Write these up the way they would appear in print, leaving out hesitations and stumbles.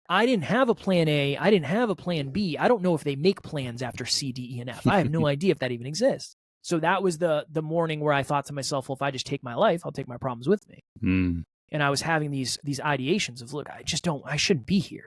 I didn't have a plan A. I didn't have a plan B. I don't know if they make plans after C, D, E, and F. I have no idea if that even exists. So that was the morning where I thought to myself, well, if I just take my life, I'll take my problems with me. And I was having these ideations of, look, I shouldn't be here.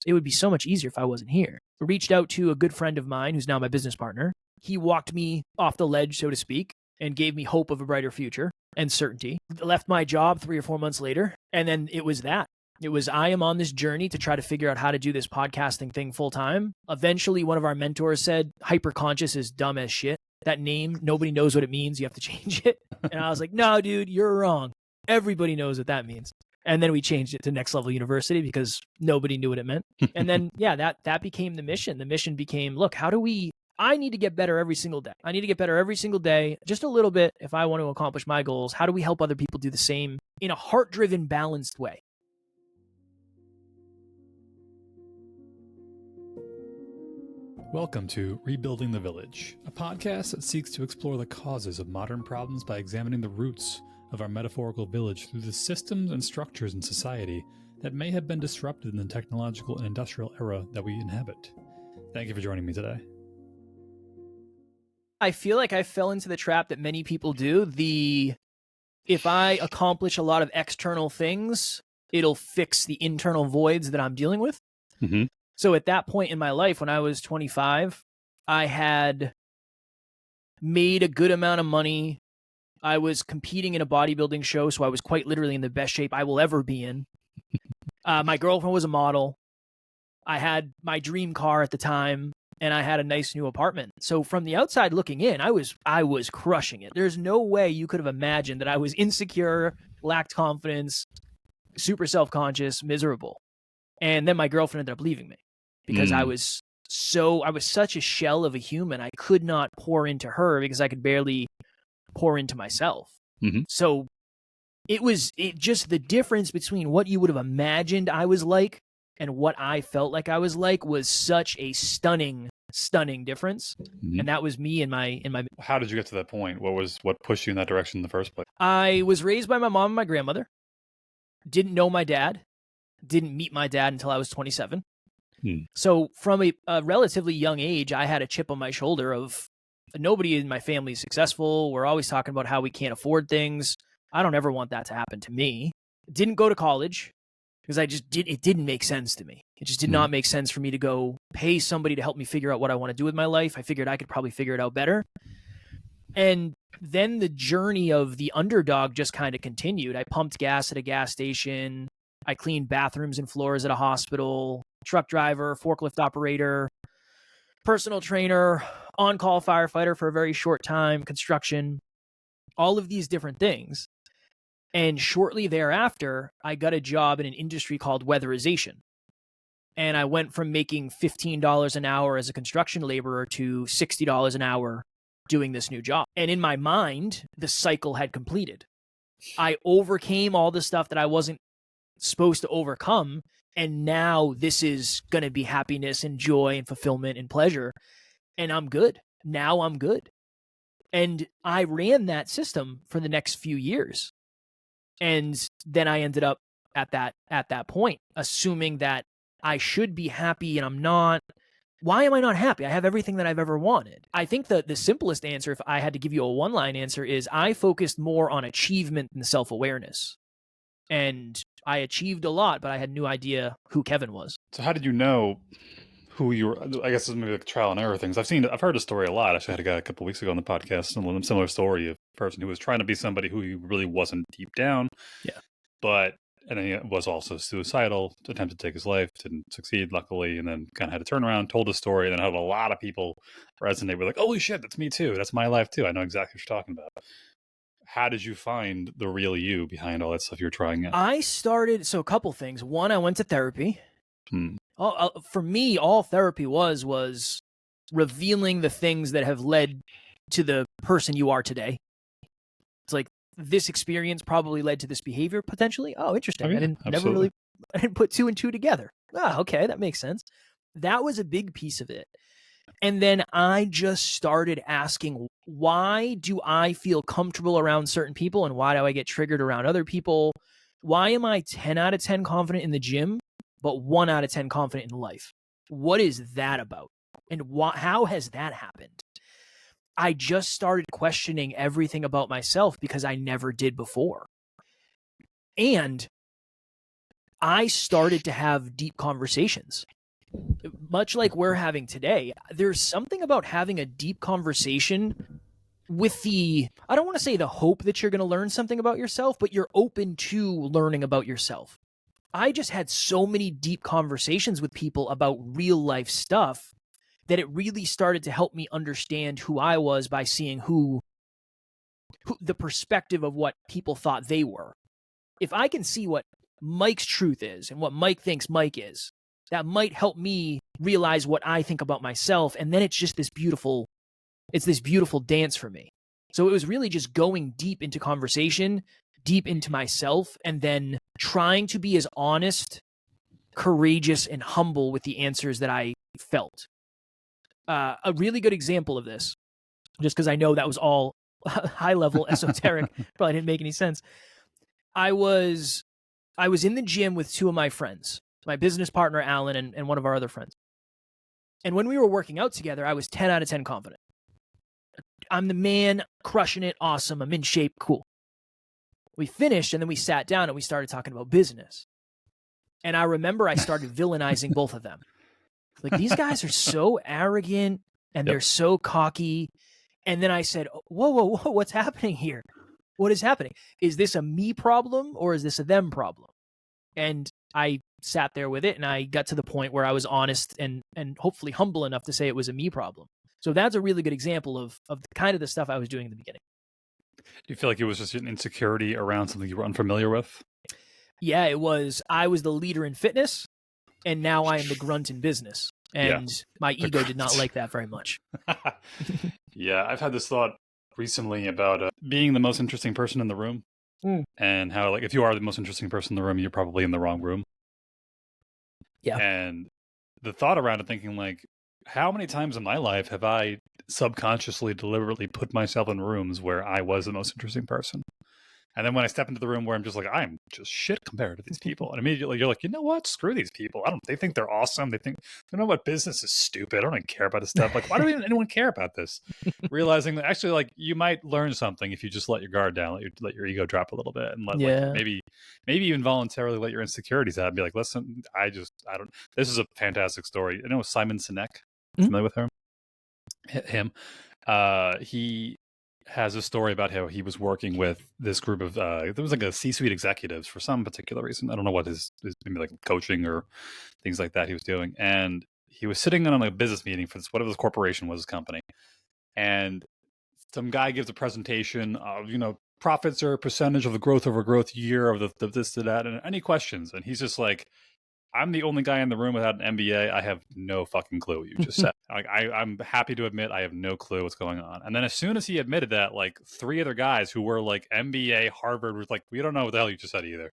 It would be so much easier if I wasn't here. I reached out to a good friend of mine who's now my business partner. He walked me off the ledge, so to speak, and gave me hope of a brighter future and certainty. Left my job 3 or 4 months later. And then it was that. It was, I am on this journey to try to figure out how to do this podcasting thing full time. Eventually, one of our mentors said, hyperconscious is dumb as shit. That name, nobody knows what it means. You have to change it. And I was like, no, dude, you're wrong. Everybody knows what that means. And then we changed it to Next Level University because nobody knew what it meant. And then, yeah, that became the mission. The mission became, look, I need to get better every single day. I need to get better every single day, just a little bit if I want to accomplish my goals. How do we help other people do the same in a heart-driven, balanced way? Welcome to Rebuilding the Village, a podcast that seeks to explore the causes of modern problems by examining the roots of our metaphorical village through the systems and structures in society that may have been disrupted in the technological and industrial era that we inhabit. Thank you for joining me today. I feel like I fell into the trap that many people do. If I accomplish a lot of external things, it'll fix the internal voids that I'm dealing with. Mm-hmm. So at that point in my life, when I was 25, I had made a good amount of money. I was competing in a bodybuilding show, so I was quite literally in the best shape I will ever be in. My girlfriend was a model. I had my dream car at the time, and I had a nice new apartment. So from the outside looking in, I was crushing it. There's no way you could have imagined that I was insecure, lacked confidence, super self-conscious, miserable. And then my girlfriend ended up leaving me because I was such a shell of a human. I could not pour into her because I could barely pour into myself. Mm-hmm. So it just the difference between what you would have imagined I was like and what I felt like I was like was such a stunning difference. Mm-hmm. And that was me in my. How did you get to that point? What pushed you in that direction in the first place? I was raised by my mom and my grandmother. Didn't know my dad. Didn't meet my dad until I was 27. So from a relatively young age, I had a chip on my shoulder of nobody in my family is successful. We're always talking about how we can't afford things. I don't ever want that to happen to me. Didn't go to college because it didn't make sense to me. It just did not make sense for me to go pay somebody to help me figure out what I want to do with my life. I figured I could probably figure it out better. And then the journey of the underdog just kind of continued. I pumped gas at a gas station. I cleaned bathrooms and floors at a hospital, truck driver, forklift operator, personal trainer, on-call firefighter for a very short time, construction, all of these different things. And shortly thereafter, I got a job in an industry called weatherization. And I went from making $15 an hour as a construction laborer to $60 an hour doing this new job. And in my mind, the cycle had completed. I overcame all the stuff that I wasn't supposed to overcome, and now this is going to be happiness and joy and fulfillment and pleasure, and I'm good. Now I'm good. And I ran that system for the next few years. And then I ended up at that point, assuming that I should be happy and I'm not. Why am I not happy? I have everything that I've ever wanted. I think that the simplest answer, if I had to give you a one-line answer, is I focused more on achievement than self-awareness. And I achieved a lot, but I had no idea who Kevin was. So how did you know who you were? I guess it's maybe like trial and error things. I've heard a story a lot. Actually, I had a guy a couple of weeks ago on the podcast, a similar story of a person who was trying to be somebody who he really wasn't deep down. Yeah. And then he was also suicidal, attempted to take his life, didn't succeed, luckily, and then kind of had to turn around, told his story, and then had a lot of people resonate with like, holy shit, that's me too. That's my life too. I know exactly what you're talking about. How did you find the real you behind all that stuff you were trying out? So a couple things. One, I went to therapy. For me, all therapy was revealing the things that have led to the person you are today. It's like, this experience probably led to this behavior potentially. Oh, interesting. I didn't put two and two together. Oh, okay. That makes sense. That was a big piece of it. And then I just started asking, why do I feel comfortable around certain people and why do I get triggered around other people? Why am I 10 out of 10 confident in the gym, but 1 out of 10 confident in life. What is that about? And how has that happened? I just started questioning everything about myself because I never did before. And I started to have deep conversations. Much like we're having today, there's something about having a deep conversation with I don't want to say the hope that you're going to learn something about yourself, but you're open to learning about yourself. I just had so many deep conversations with people about real life stuff that it really started to help me understand who I was by seeing who the perspective of what people thought they were. If I can see what Mike's truth is and what Mike thinks Mike is, that might help me realize what I think about myself. And then it's just this beautiful dance for me. So it was really just going deep into conversation, deep into myself, and then trying to be as honest, courageous, and humble with the answers that I felt. A really good example of this, just because I know that was all high-level esoteric, probably didn't make any sense. I was in the gym with 2 of my friends, my business partner, Alan, and one of our other friends. And when we were working out together, I was 10 out of 10 confident. I'm the man, crushing it, awesome, I'm in shape, cool. We finished, and then we sat down, and we started talking about business. And I remember I started villainizing both of them. Like, these guys are so arrogant, and they're so cocky. And then I said, whoa, what's happening here? What is happening? Is this a me problem, or is this a them problem? And I sat there with it, and I got to the point where I was honest and hopefully humble enough to say it was a me problem. So that's a really good example of the kind of the stuff I was doing in the beginning. Do you feel like it was just an insecurity around something you were unfamiliar with? Yeah, it was. I was the leader in fitness, and now I am the grunt in business. And my ego did not like that very much. Yeah, I've had this thought recently about being the most interesting person in the room. And how, like, if you are the most interesting person in the room, you're probably in the wrong room. Yeah. And the thought around it, thinking, like, how many times in my life have I subconsciously, deliberately put myself in rooms where I was the most interesting person? And then when I step into the room where I'm just like, I'm just shit compared to these people. And immediately you're like, you know what? Screw these people. They think they're awesome. They know what business is stupid. I don't even care about this stuff. Like, why do anyone care about this? Realizing that actually, like, you might learn something if you just let your guard down, let your ego drop a little bit, and let like, maybe even voluntarily let your insecurities out and be like, listen, I don't. This is a fantastic story. I know Simon Sinek. Familiar with him? He has a story about how he was working with this group of there was like a C-suite executives for some particular reason. I don't know what his maybe like coaching or things like that he was doing, and he was sitting in on a business meeting for this, whatever this corporation was, his company, and some guy gives a presentation of, profits are a percentage of the growth over growth year of the this to that, and any questions, and he's just like, I'm the only guy in the room without an MBA. I have no fucking clue what you just said. Like, I'm happy to admit I have no clue what's going on. And then as soon as he admitted that, like, 3 other guys who were like MBA, Harvard, was like, we don't know what the hell you just said either.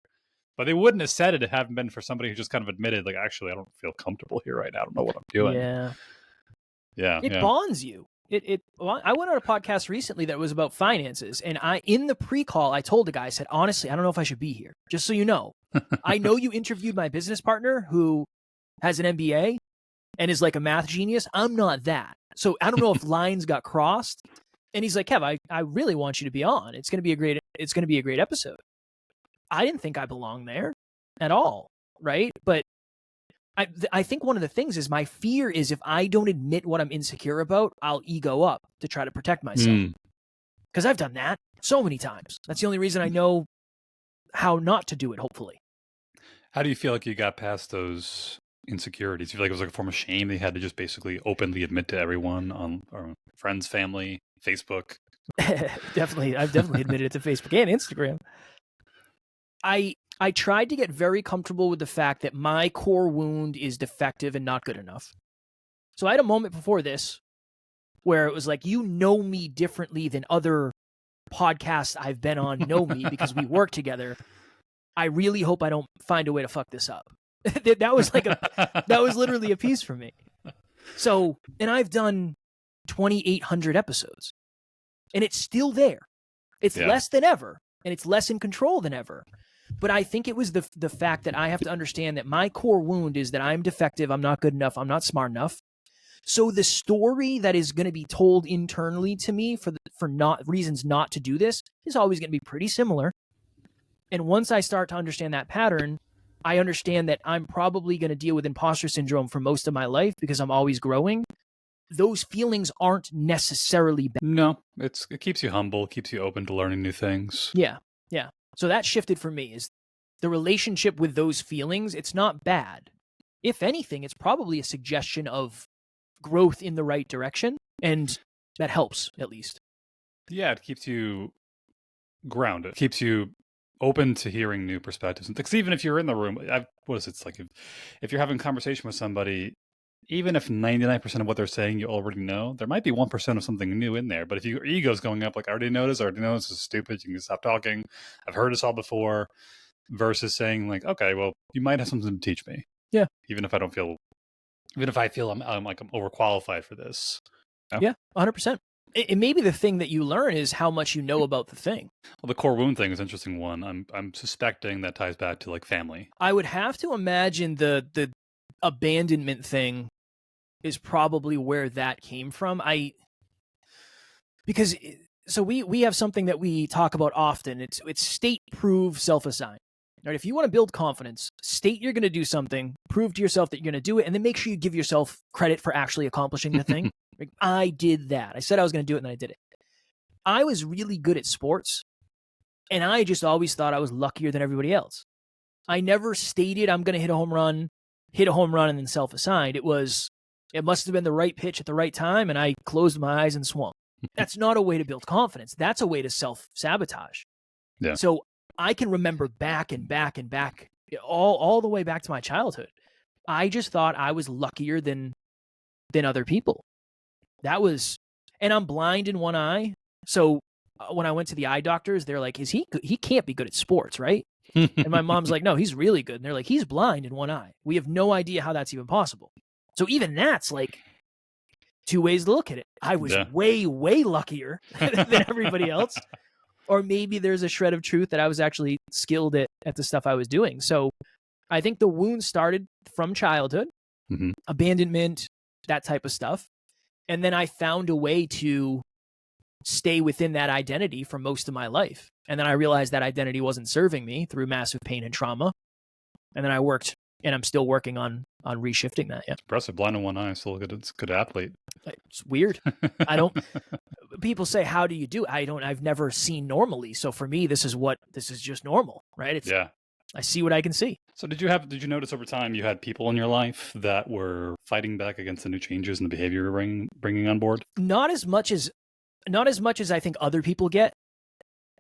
But they wouldn't have said it if it hadn't been for somebody who just kind of admitted, like, actually, I don't feel comfortable here right now. I don't know what I'm doing. Yeah. It bonds you. I went on a podcast recently that was about finances, and in the pre-call, I told the guy, I said, honestly, I don't know if I should be here. Just so you know, I know you interviewed my business partner who has an MBA and is like a math genius. I'm not that. So I don't know if lines got crossed. And he's like, Kev, I really want you to be on. It's going to be a great episode. I didn't think I belonged there at all. Right. But I think one of the things is my fear is if I don't admit what I'm insecure about, I'll ego up to try to protect myself. Because I've done that so many times. That's the only reason I know how not to do it, hopefully. How do you feel like you got past those insecurities? Do you feel like it was like a form of shame they had to just basically openly admit to everyone on or friends, family, Facebook? Definitely. I've definitely admitted it to Facebook and Instagram. I tried to get very comfortable with the fact that my core wound is defective and not good enough. So I had a moment before this where it was like, you know me differently than other podcasts I've been on know me because we work together. I really hope I don't find a way to fuck this up. That was literally a piece for me. So, and I've done 2,800 episodes, and it's still there. It's less than ever, and it's less in control than ever. But I think it was the fact that I have to understand that my core wound is that I'm defective, I'm not good enough, I'm not smart enough. So the story that is going to be told internally to me for not reasons not to do this is always going to be pretty similar. And once I start to understand that pattern, I understand that I'm probably going to deal with imposter syndrome for most of my life because I'm always growing. Those feelings aren't necessarily bad. No, it keeps you humble, keeps you open to learning new things. Yeah. So that shifted for me is the relationship with those feelings. It's not bad. If anything, it's probably a suggestion of growth in the right direction, and that helps at least. Yeah, it keeps you grounded, keeps you open to hearing new perspectives. Because even if you're in the room, it's like if you're having a conversation with somebody, even if 99% of what they're saying you already know, there might be 1% of something new in there. But if your ego's going up, like, I already know this is stupid, you can stop talking, I've heard this all before, versus saying like, okay, well, you might have something to teach me. Yeah. Even if I feel I'm overqualified for this. Yeah, 100%. It may be the thing that you learn is how much you know about the thing. Well, the core wound thing is an interesting one. I'm suspecting that ties back to like family. I would have to imagine the abandonment thing is probably where that came from. Because we have something that we talk about often. It's state, prove, self-assign. Right? If you want to build confidence, state you're going to do something, prove to yourself that you're going to do it, and then make sure you give yourself credit for actually accomplishing the thing. Like, I did that. I said I was going to do it, and then I did it. I was really good at sports, and I just always thought I was luckier than everybody else. I never stated I'm going to hit a home run, and then self-assigned. It must have been the right pitch at the right time, and I closed my eyes and swung. That's not a way to build confidence. That's a way to self-sabotage. Yeah. So I can remember back, all the way back to my childhood. I just thought I was luckier than other people. And I'm blind in one eye. So when I went to the eye doctors, they're like, he can't be good at sports, right? And my mom's like, no, he's really good. And they're like, he's blind in one eye. We have no idea how that's even possible. So even that's like two ways to look at it. I was way, way luckier than everybody else. Or maybe there's a shred of truth that I was actually skilled at the stuff I was doing. So I think the wound started from childhood, abandonment, that type of stuff. And then I found a way to stay within that identity for most of my life. And then I realized that identity wasn't serving me through massive pain and trauma. And then I worked, and I'm still working on reshifting that. Yeah. Impressive. Blind in one eye, still a good athlete. It's weird. People say, how do you do it? I've never seen normally. So for me, this is just normal, right? I see what I can see. So did you notice over time you had people in your life that were fighting back against the new changes in the behavior you're bringing on board? Not as much as I think other people get,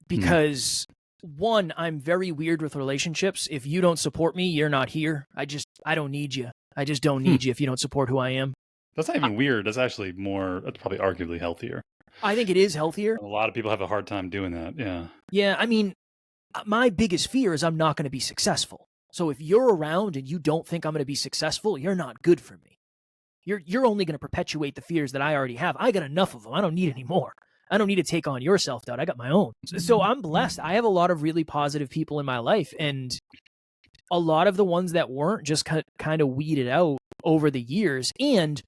because one, I'm very weird with relationships. If you don't support me, you're not here. I don't need you. I just don't need you if you don't support who I am. That's not even weird. That's actually that's probably arguably healthier. I think it is healthier. A lot of people have a hard time doing that. Yeah. Yeah. I mean, my biggest fear is I'm not going to be successful. So if you're around and you don't think I'm going to be successful, you're not good for me. You're only going to perpetuate the fears that I already have. I got enough of them. I don't need any more. I don't need to take on your self-doubt. I got my own. So I'm blessed. I have a lot of really positive people in my life, and a lot of the ones that weren't just kind of weeded out over the years. And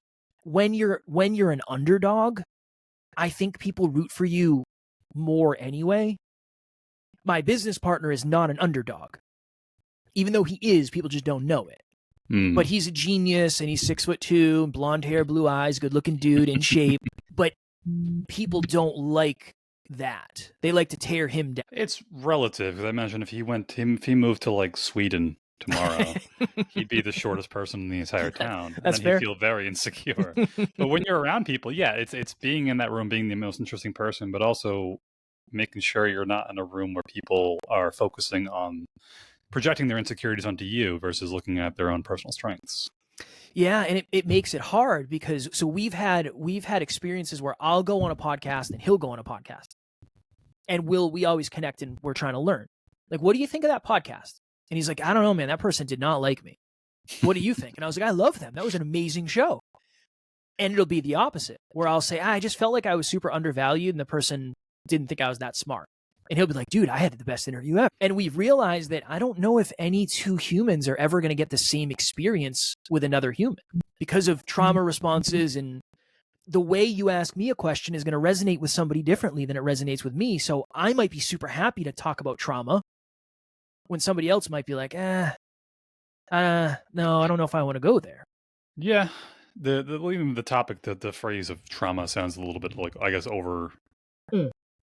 when you're an underdog, I think people root for you more anyway. My business partner is not an underdog. Even though he is, people just don't know it. But he's a genius, and he's 6'2", blonde hair, blue eyes, good looking dude, in shape. But people don't like that. They like to tear him down. It's relative. I imagine if he moved to like Sweden tomorrow, he'd be the shortest person in the entire town. That's and fair. He'd feel very insecure. But when you're around people, it's being in that room, being the most interesting person, but also making sure you're not in a room where people are focusing on projecting their insecurities onto you versus looking at their own personal strengths. Yeah, and it makes it hard because we've had experiences where I'll go on a podcast and he'll go on a podcast, and we always connect and we're trying to learn. Like, what do you think of that podcast? And he's like, I don't know, man, that person did not like me. What do you think? And I was like, I love them. That was an amazing show. And it'll be the opposite, where I'll say, I just felt like I was super undervalued and the person didn't think I was that smart. And he'll be like, dude, I had the best interview ever. And we've realized that I don't know if any two humans are ever going to get the same experience with another human because of trauma responses, and the way you ask me a question is going to resonate with somebody differently than it resonates with me. So I might be super happy to talk about trauma when somebody else might be like, no, I don't know if I want to go there. Yeah. Even the topic, the phrase of trauma sounds a little bit like, I guess,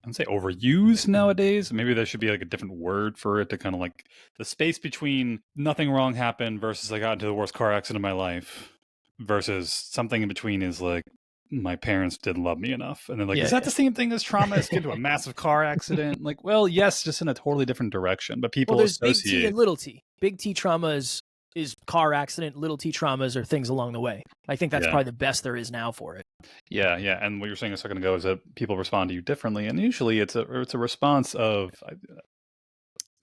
I'd say overused nowadays. Maybe there should be like a different word for it to kind of like the space between nothing wrong happened versus I got into the worst car accident of my life versus something in between is like my parents didn't love me enough. And then like, is that the same thing as trauma? Is get into a massive car accident? Like, well, yes, just in a totally different direction. But people there's associate big T and little t. Big T trauma is car accident. Little t traumas are things along the way. I think that's probably the best there is now for it. Yeah. And what you were saying a second ago is that people respond to you differently, and usually it's a response of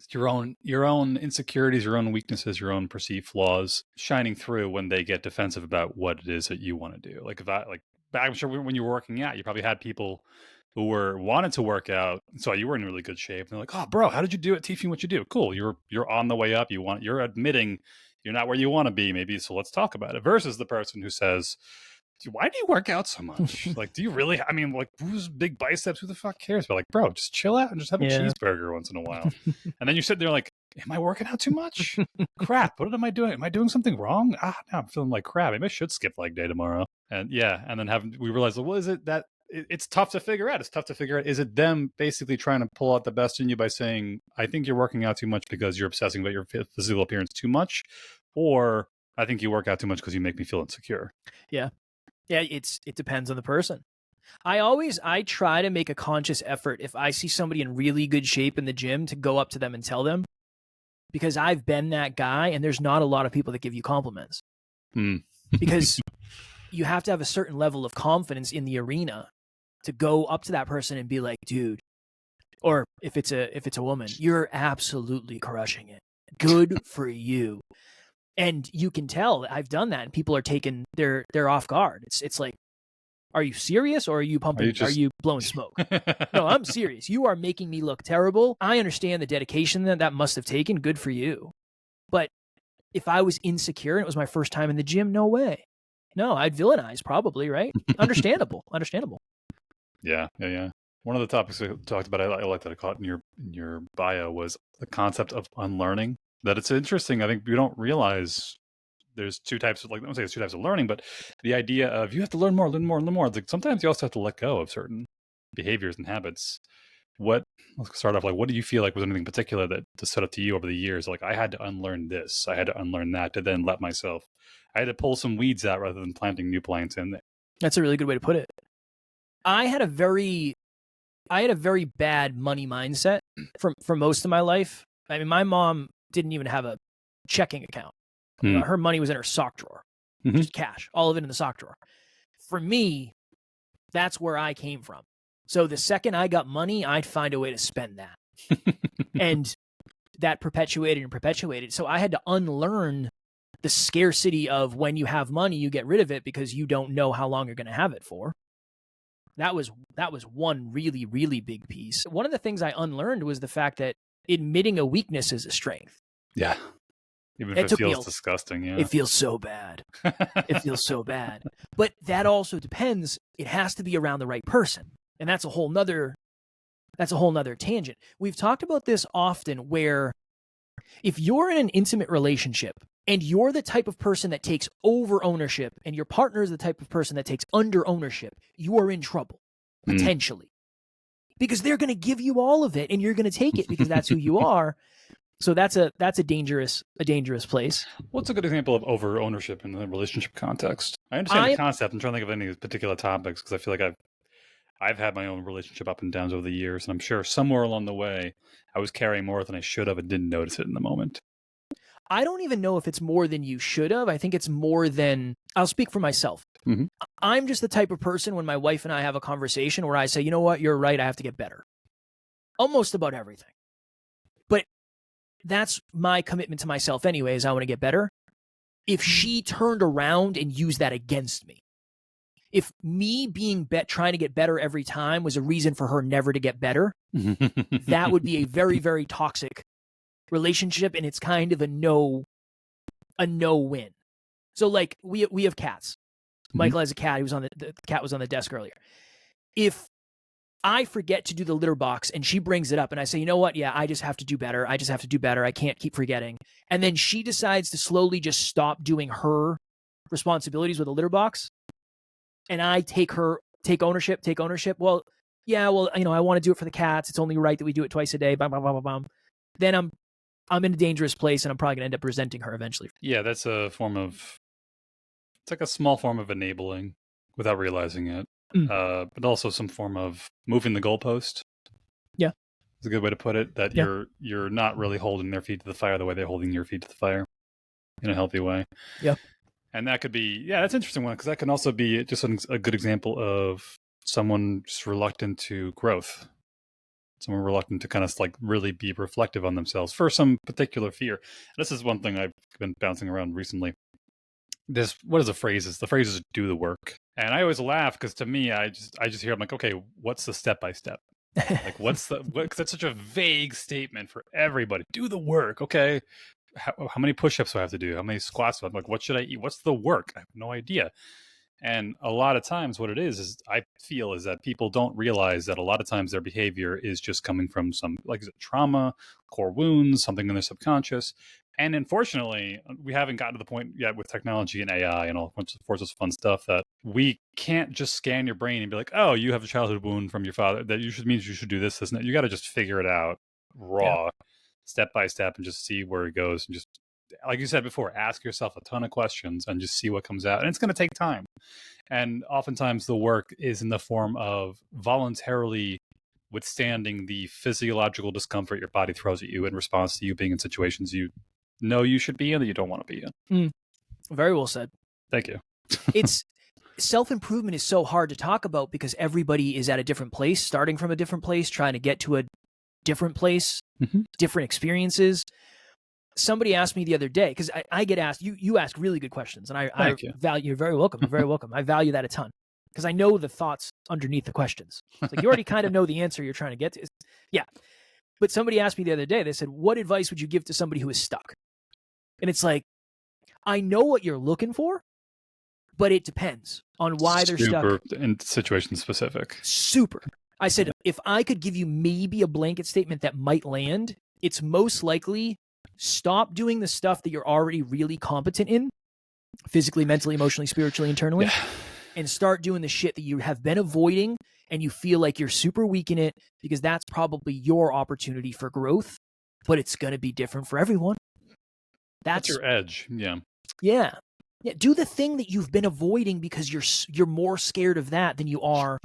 your own insecurities, your own weaknesses, your own perceived flaws shining through when they get defensive about what it is that you want to do. Like I'm sure when you were working out, you probably had people who wanted to work out, so you were in really good shape. And they're like, "Oh, bro, how did you do it? Teach me what you do." Cool, you're on the way up. You're admitting you're not where you want to be, maybe. So let's talk about it. Versus the person who says, "Why do you work out so much? Like, do you really? I mean, like, who's big biceps? Who the fuck cares?" But like, bro, just chill out and just have a cheeseburger once in a while. And then you sit there like, am I working out too much? Crap, what am I doing? Am I doing something wrong? Now I'm feeling like crap. Maybe I should skip leg day tomorrow. And then we realize, well, what is it that it's tough to figure out? It's tough to figure out. Is it them basically trying to pull out the best in you by saying, I think you're working out too much because you're obsessing about your physical appearance too much? Or I think you work out too much because you make me feel insecure. Yeah. Yeah, it depends on the person. I try to make a conscious effort if I see somebody in really good shape in the gym to go up to them and tell them, because I've been that guy, and there's not a lot of people that give you compliments. Because you have to have a certain level of confidence in the arena to go up to that person and be like, dude, or if it's a woman, you're absolutely crushing it. Good for you. And you can tell I've done that, and people are taken, they're off guard. It's like, are you serious, or are you pumping? Are you blowing smoke? No, I'm serious. You are making me look terrible. I understand the dedication that must have taken. Good for you. But if I was insecure and it was my first time in the gym, no way. No, I'd villainize probably, right? Understandable. Yeah. One of the topics we talked about, I like that I caught in your bio, was the concept of unlearning. That it's interesting. I think we don't realize there's two types of, like, I don't say there's two types of learning, but the idea of you have to learn more. It's like sometimes you also have to let go of certain behaviors and habits. Let's start off, like, what do you feel like was anything particular that stood up to you over the years? Like, I had to unlearn this, I had to unlearn that, to then I had to pull some weeds out rather than planting new plants in there. That's a really good way to put it. I had a very bad money mindset for most of my life. I mean, my mom didn't even have a checking account. Her money was in her sock drawer, just cash, all of it in the sock drawer. For me, that's where I came from. So the second I got money, I'd find a way to spend that. And that perpetuated. So I had to unlearn the scarcity of when you have money, you get rid of it because you don't know how long you're going to have it for. That was one really, really big piece. One of the things I unlearned was the fact that admitting a weakness is a strength. Yeah. Even if it feels disgusting, yeah. It feels so bad. It feels so bad. But that also depends. It has to be around the right person. And that's a whole nother tangent. We've talked about this often, where if you're in an intimate relationship and you're the type of person that takes over ownership and your partner is the type of person that takes under ownership, you are in trouble, potentially. Because they're going to give you all of it and you're going to take it because that's who you are. So that's a dangerous place. What's a good example of over ownership in the relationship context? I understand the concept. I'm trying to think of any particular topics because I feel like I've had my own relationship up and downs over the years, and I'm sure somewhere along the way I was carrying more than I should have and didn't notice it in the moment. I don't even know if it's more than you should have. I think it's more than, I'll speak for myself. I'm just the type of person, when my wife and I have a conversation, where I say, you know what, you're right, I have to get better. Almost about everything. But that's my commitment to myself anyways. I want to get better. If she turned around and used that against me, if me being trying to get better every time was a reason for her never to get better, that would be a very, very toxic relationship, and it's kind of a no win. So like we have cats. Michael has a cat. He was on the cat was on the desk earlier. If I forget to do the litter box and she brings it up and I say, you know what? Yeah, I just have to do better. I can't keep forgetting. And then she decides to slowly just stop doing her responsibilities with a litter box. And I take ownership. Well, yeah, well, I want to do it for the cats. It's only right that we do it twice a day. Blah, blah, blah, blah, blah. Then I'm in a dangerous place and I'm probably going to end up resenting her eventually. Yeah, that's it's like a small form of enabling without realizing it. But also some form of moving the goalpost. Yeah. It's a good way to put it, that you're not really holding their feet to the fire the way they're holding your feet to the fire in a healthy way. Yeah. And that could be, that's an interesting one, because that can also be just a good example of someone just reluctant to growth. Someone reluctant to kind of like really be reflective on themselves for some particular fear. This is one thing I've been bouncing around recently. What is the phrase? The phrase is do the work. And I always laugh because to me, I just hear, I'm like, okay, what's the step by step? Like, because that's such a vague statement for everybody. Do the work. Okay. How many push-ups do I have to do? How many squats? I'm like, what should I eat? What's the work? I have no idea. And a lot of times what it is I feel is that people don't realize that a lot of times their behavior is just coming from some, like, trauma, core wounds, something in their subconscious. And unfortunately, we haven't gotten to the point yet with technology and AI and all sorts of fun stuff that we can't just scan your brain and be like, oh, you have a childhood wound from your father that means you should do this, and that. You got to just figure it out raw, step by step, and just see where it goes. And just, like you said before, ask yourself a ton of questions and just see what comes out. And it's going to take time. And oftentimes the work is in the form of voluntarily withstanding the physiological discomfort your body throws at you in response to you being in situations you know you should be in that you don't want to be in. Very well said. Thank you. It's self-improvement is so hard to talk about because everybody is at a different place, starting from a different place, trying to get to a different place, different experiences. Somebody asked me the other day, because I get asked, you ask really good questions, and I value, you're very welcome. You're very welcome. I value that a ton because I know the thoughts underneath the questions. It's like you already kind of know the answer you're trying to get to. Yeah. But somebody asked me the other day, they said, what advice would you give to somebody who is stuck? And it's like, I know what you're looking for, but it depends on why they're stuck. Super and situation specific. Super. I said, if I could give you maybe a blanket statement that might land, it's most likely stop doing the stuff that you're already really competent in, physically, mentally, emotionally, spiritually, internally, and start doing the shit that you have been avoiding and you feel like you're super weak in it, because that's probably your opportunity for growth, but it's going to be different for everyone. That's your edge. Yeah. Yeah. Do the thing that you've been avoiding because you're more scared of that than you are.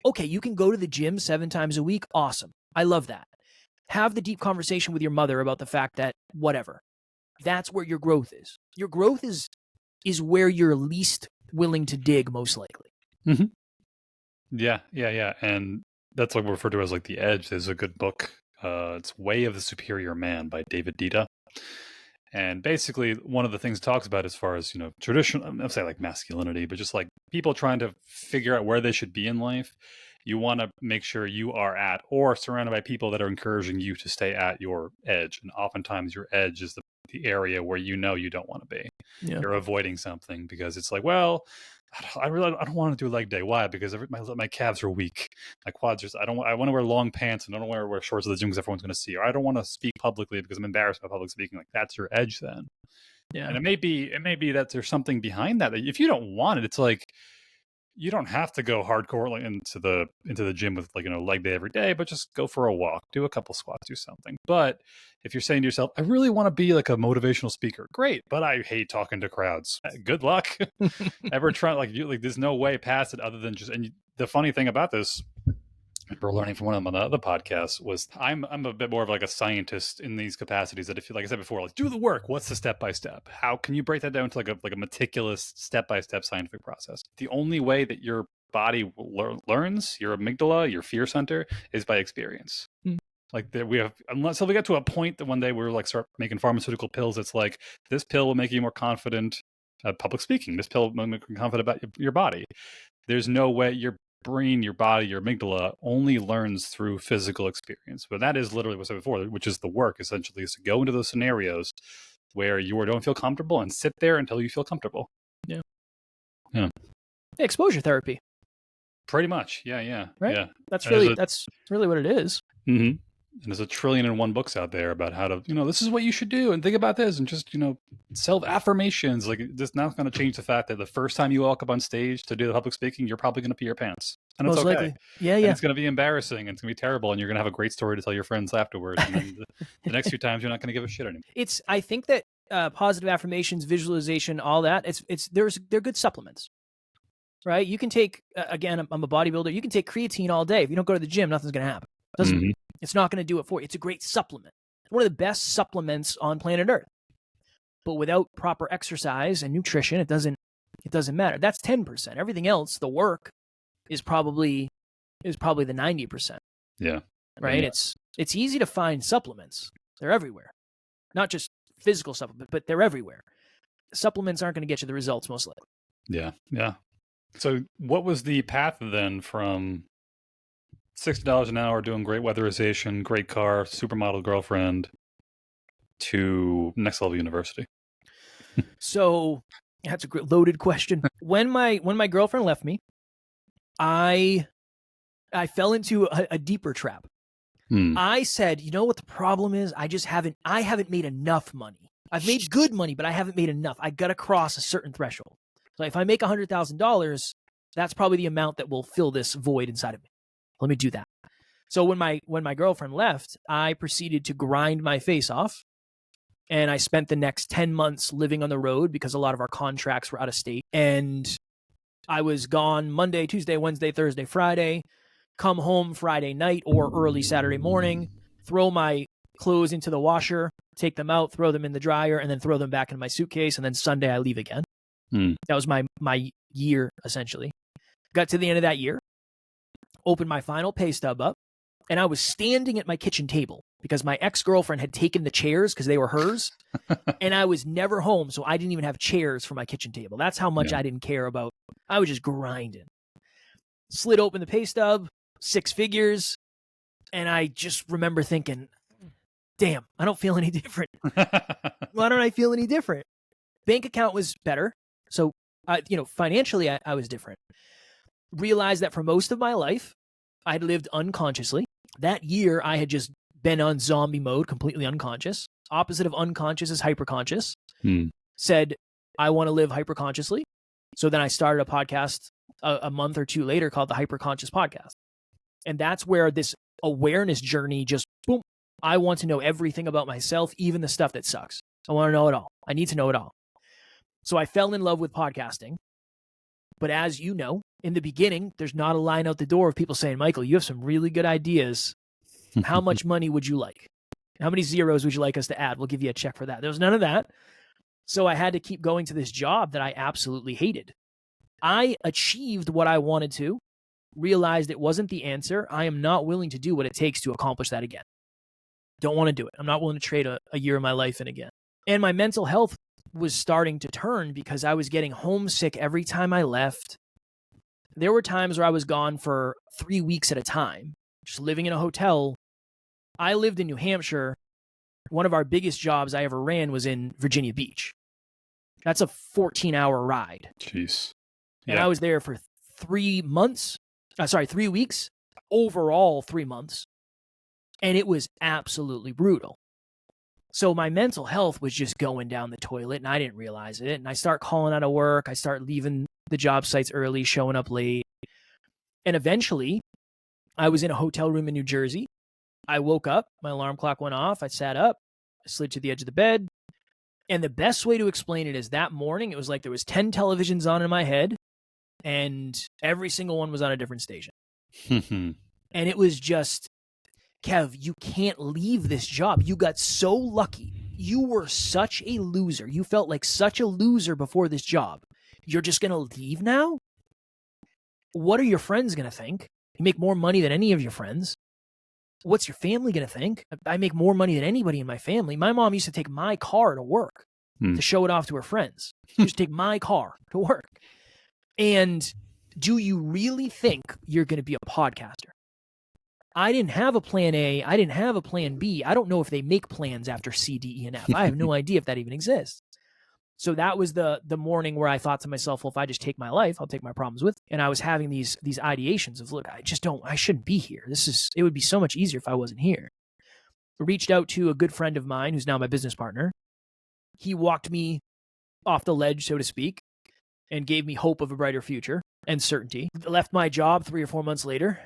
Okay, you can go to the gym 7 times a week. Awesome. I love that. Have the deep conversation with your mother about the fact that whatever. That's where your growth is. Your growth is where you're least willing to dig, most likely. Mm-hmm. Yeah. And that's what we refer to as like the edge. There's a good book. It's Way of the Superior Man by David Dita. And basically, one of the things it talks about as far as, traditional, I'm not saying like masculinity, but just like people trying to figure out where they should be in life. You want to make sure you are at or surrounded by people that are encouraging you to stay at your edge. And oftentimes your edge is the area where you don't want to be. Yeah. You're avoiding something because it's like, well, I don't want to do leg day. Why? Because my calves are weak. My quads are. I want to wear long pants and I don't want to wear shorts at the gym because everyone's going to see. Or I don't want to speak publicly because I'm embarrassed by public speaking. Like, that's your edge then. Yeah. And it may be that there's something behind that. If you don't want it, it's like you don't have to go hardcore into the gym with leg day every day, but just go for a walk, do a couple squats, do something. But if you're saying to yourself, I really want to be like a motivational speaker, great, but I hate talking to crowds. Good luck. Ever try there's no way past it other than just. And the funny thing about this, we're learning from one of them on the other podcast, was I'm a bit more of like a scientist in these capacities. That if you, like I said before, like do the work. What's the step by step? How can you break that down to like a meticulous step by step scientific process? The only way that your body learns, your amygdala, your fear center, is by experience. Like that we have, unless we get to a point that one day we're like start making pharmaceutical pills. It's like this pill will make you more confident at public speaking. This pill will make you confident about your body. There's no way brain, your body, your amygdala only learns through physical experience. But that is literally what I said before, which is the work, essentially, is to go into those scenarios where you don't feel comfortable and sit there until you feel comfortable. Yeah. Yeah. Exposure therapy. Pretty much. Yeah. Right? Yeah. That's really what it is. Mm-hmm. And there's 1,000,001 books out there about how to, this is what you should do and think about this and just, self-affirmations. Like, this not going to change the fact that the first time you walk up on stage to do the public speaking, you're probably going to pee your pants. And Most it's okay. likely. Yeah. And it's going to be embarrassing and it's going to be terrible and you're going to have a great story to tell your friends afterwards. And then the next few times you're not going to give a shit anymore. I think that positive affirmations, visualization, all that, they're good supplements. Right? You can take, again, I'm a bodybuilder, you can take creatine all day. If you don't go to the gym, nothing's going to happen. It's not going to do it for you. It's a great supplement. One of the best supplements on planet Earth. But without proper exercise and nutrition, it doesn't matter. That's 10%. Everything else, the work, is probably the 90%. Yeah. Right? Yeah. It's easy to find supplements. They're everywhere. Not just physical supplements, but they're everywhere. Supplements aren't going to get you the results, most likely. Yeah. Yeah. So what was the path then from $60 an hour doing great weatherization, great car, supermodel girlfriend to next level university? So that's a great loaded question. When my girlfriend left me, I fell into a deeper trap. I said, you know what the problem is? I haven't made enough money. I've made good money, but I haven't made enough. I got to cross a certain threshold. So if I make $100,000, that's probably the amount that will fill this void inside of me. Let me do that. So when my girlfriend left, I proceeded to grind my face off. And I spent the next 10 months living on the road because a lot of our contracts were out of state. And I was gone Monday, Tuesday, Wednesday, Thursday, Friday, come home Friday night or early Saturday morning, throw my clothes into the washer, take them out, throw them in the dryer, and then throw them back in my suitcase. And then Sunday I leave again. That was my year, essentially. Got to the end of that year, opened my final pay stub up, and I was standing at my kitchen table because my ex-girlfriend had taken the chairs because they were hers, and I was never home, so I didn't even have chairs for my kitchen table. That's how much I didn't care about. I was just grinding. Slid open the pay stub, 6 figures, and I just remember thinking, damn, I don't feel any different. Why don't I feel any different? Bank account was better, so financially I was different. Realized that for most of my life, I had lived unconsciously. That year, I had just been on zombie mode, completely unconscious. Opposite of unconscious is hyperconscious. Said, I want to live hyperconsciously. So then I started a podcast a month or two later called the Hyperconscious Podcast. And that's where this awareness journey just, boom, I want to know everything about myself, even the stuff that sucks. I want to know it all. I need to know it all. So I fell in love with podcasting. But as you know, in the beginning, there's not a line out the door of people saying, Michael, you have some really good ideas. How much money would you like? How many zeros would you like us to add? We'll give you a check for that. There was none of that. So I had to keep going to this job that I absolutely hated. I achieved what I wanted to, realized it wasn't the answer. I am not willing to do what it takes to accomplish that again. Don't want to do it. I'm not willing to trade a year of my life in again. And my mental health was starting to turn because I was getting homesick every time I left. There were times where I was gone for 3 weeks at a time, just living in a hotel. I lived in New Hampshire. One of our biggest jobs I ever ran was in Virginia Beach. That's a 14-hour ride. Jeez. Yeah. And I was there for 3 months. 3 weeks. Overall, 3 months. And it was absolutely brutal. So my mental health was just going down the toilet, and I didn't realize it. And I start calling out of work. I start leaving the job sites early, showing up late. And eventually, I was in a hotel room in New Jersey. I woke up. My alarm clock went off. I sat up. I slid to the edge of the bed. And the best way to explain it is that morning, it was like there was 10 televisions on in my head, and every single one was on a different station. And it was just, Kev, you can't leave this job. You got so lucky. You were such a loser. You felt like such a loser before this job. You're just going to leave now? What are your friends going to think? You make more money than any of your friends. What's your family going to think? I make more money than anybody in my family. My mom used to take my car to work to show it off to her friends. She used to take my car to work. And do you really think you're going to be a podcaster? I didn't have a plan A. I didn't have a plan B. I don't know if they make plans after C, D, E, and F. I have no idea if that even exists. So that was the morning where I thought to myself, well, if I just take my life, I'll take my problems with me. And I was having these ideations of, look, I shouldn't be here. It would be so much easier if I wasn't here. I reached out to a good friend of mine who's now my business partner. He walked me off the ledge, so to speak, and gave me hope of a brighter future and certainty. I left my job 3 or 4 months later.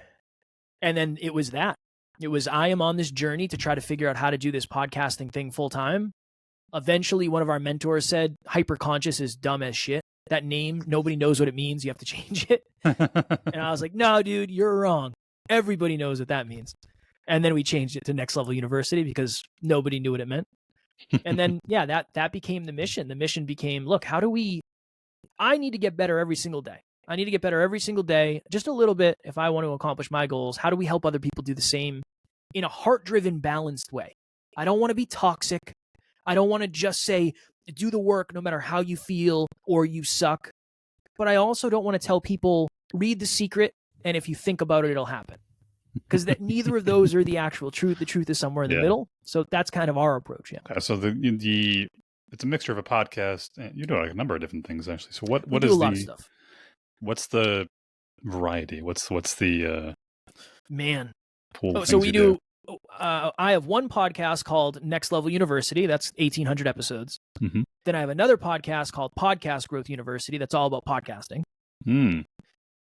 And then it was that. It was, I am on this journey to try to figure out how to do this podcasting thing full time. Eventually, one of our mentors said, hyperconscious is dumb as shit. That name, nobody knows what it means. You have to change it. And I was like, no, dude, you're wrong. Everybody knows what that means. And then we changed it to Next Level University because nobody knew what it meant. And then, yeah, that became the mission. The mission became, look, I need to get better every single day. I need to get better every single day, just a little bit if I want to accomplish my goals. How do we help other people do the same in a heart-driven, balanced way? I don't want to be toxic. I don't want to just say, do the work no matter how you feel or you suck. But I also don't want to tell people, read The Secret, and if you think about it, it'll happen. Because neither of those are the actual truth. The truth is somewhere in the middle. So that's kind of our approach. Yeah. Okay, so it's a mixture of a podcast, and you do like a number of different things actually. So what we is do a lot of stuff. What's the variety? What's the man? pool of so things we do. I have one podcast called Next Level University. That's 1,800 episodes. Mm-hmm. Then I have another podcast called Podcast Growth University. That's all about podcasting.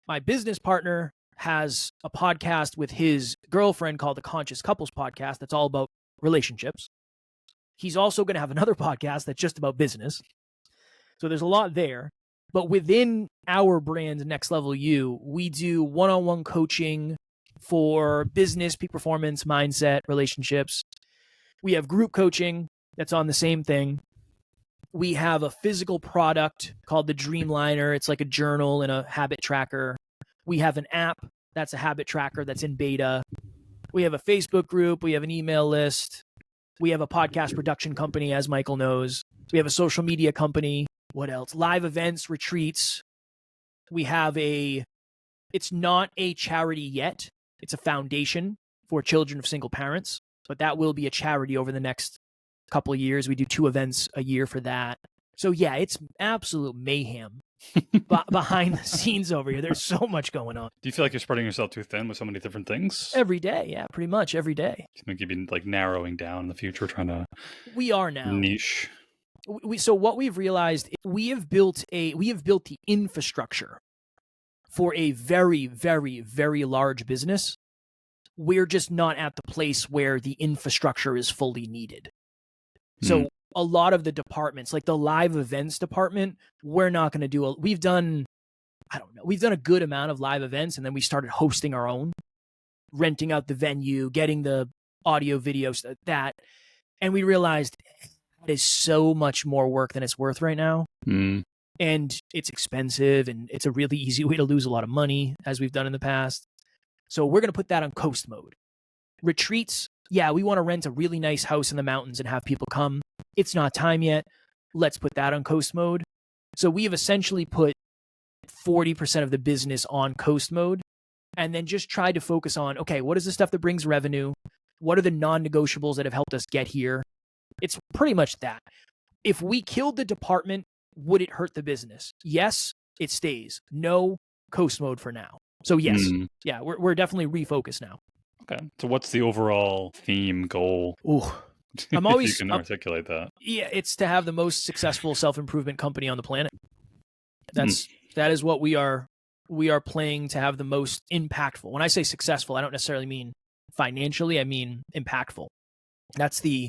My business partner has a podcast with his girlfriend called the Conscious Couples Podcast. That's all about relationships. He's also going to have another podcast that's just about business. So there's a lot there. But within our brand, Next Level U, we do one-on-one coaching for business, peak performance, mindset, relationships. We have group coaching that's on the same thing. We have a physical product called the Dreamliner. It's like a journal and a habit tracker. We have an app that's a habit tracker that's in beta. We have a Facebook group. We have an email list. We have a podcast production company, as Michael knows. We have a social media company. What else? Live events, retreats. We have it's not a charity yet. It's a foundation for children of single parents, but that will be a charity over the next couple of years. We do 2 events a year for that. So yeah, it's absolute mayhem behind the scenes over here. There's so much going on. Do you feel like you're spreading yourself too thin with so many different things? Every day, yeah, pretty much every day. Do you think you've been like narrowing down in the future, trying to We are now. niche? So what we've realized, we have built the infrastructure for a very, very, very large business. We're just not at the place where the infrastructure is fully needed. So a lot of the departments, like the live events department, we're not going to do we've done a good amount of live events, and then we started hosting our own, renting out the venue, getting the audio videos, that. And we realized it is so much more work than it's worth right now. And it's expensive, and it's a really easy way to lose a lot of money, as we've done in the past. So we're going to put that on coast mode. Retreats, yeah, we want to rent a really nice house in the mountains and have people come. It's not time yet. Let's put that on coast mode. So we have essentially put 40% of the business on coast mode, and then just tried to focus on, okay, what is the stuff that brings revenue? What are the non-negotiables that have helped us get here? It's pretty much that. If we killed the department, would it hurt the business? Yes, it stays. No, coast mode for now. So yes, yeah, we're definitely refocused now. Okay. So what's the overall theme goal? Ooh, I'm always if you can articulate that. Yeah, it's to have the most successful self-improvement company on the planet. That is what we are playing to have the most impactful. When I say successful, I don't necessarily mean financially, I mean impactful. That's the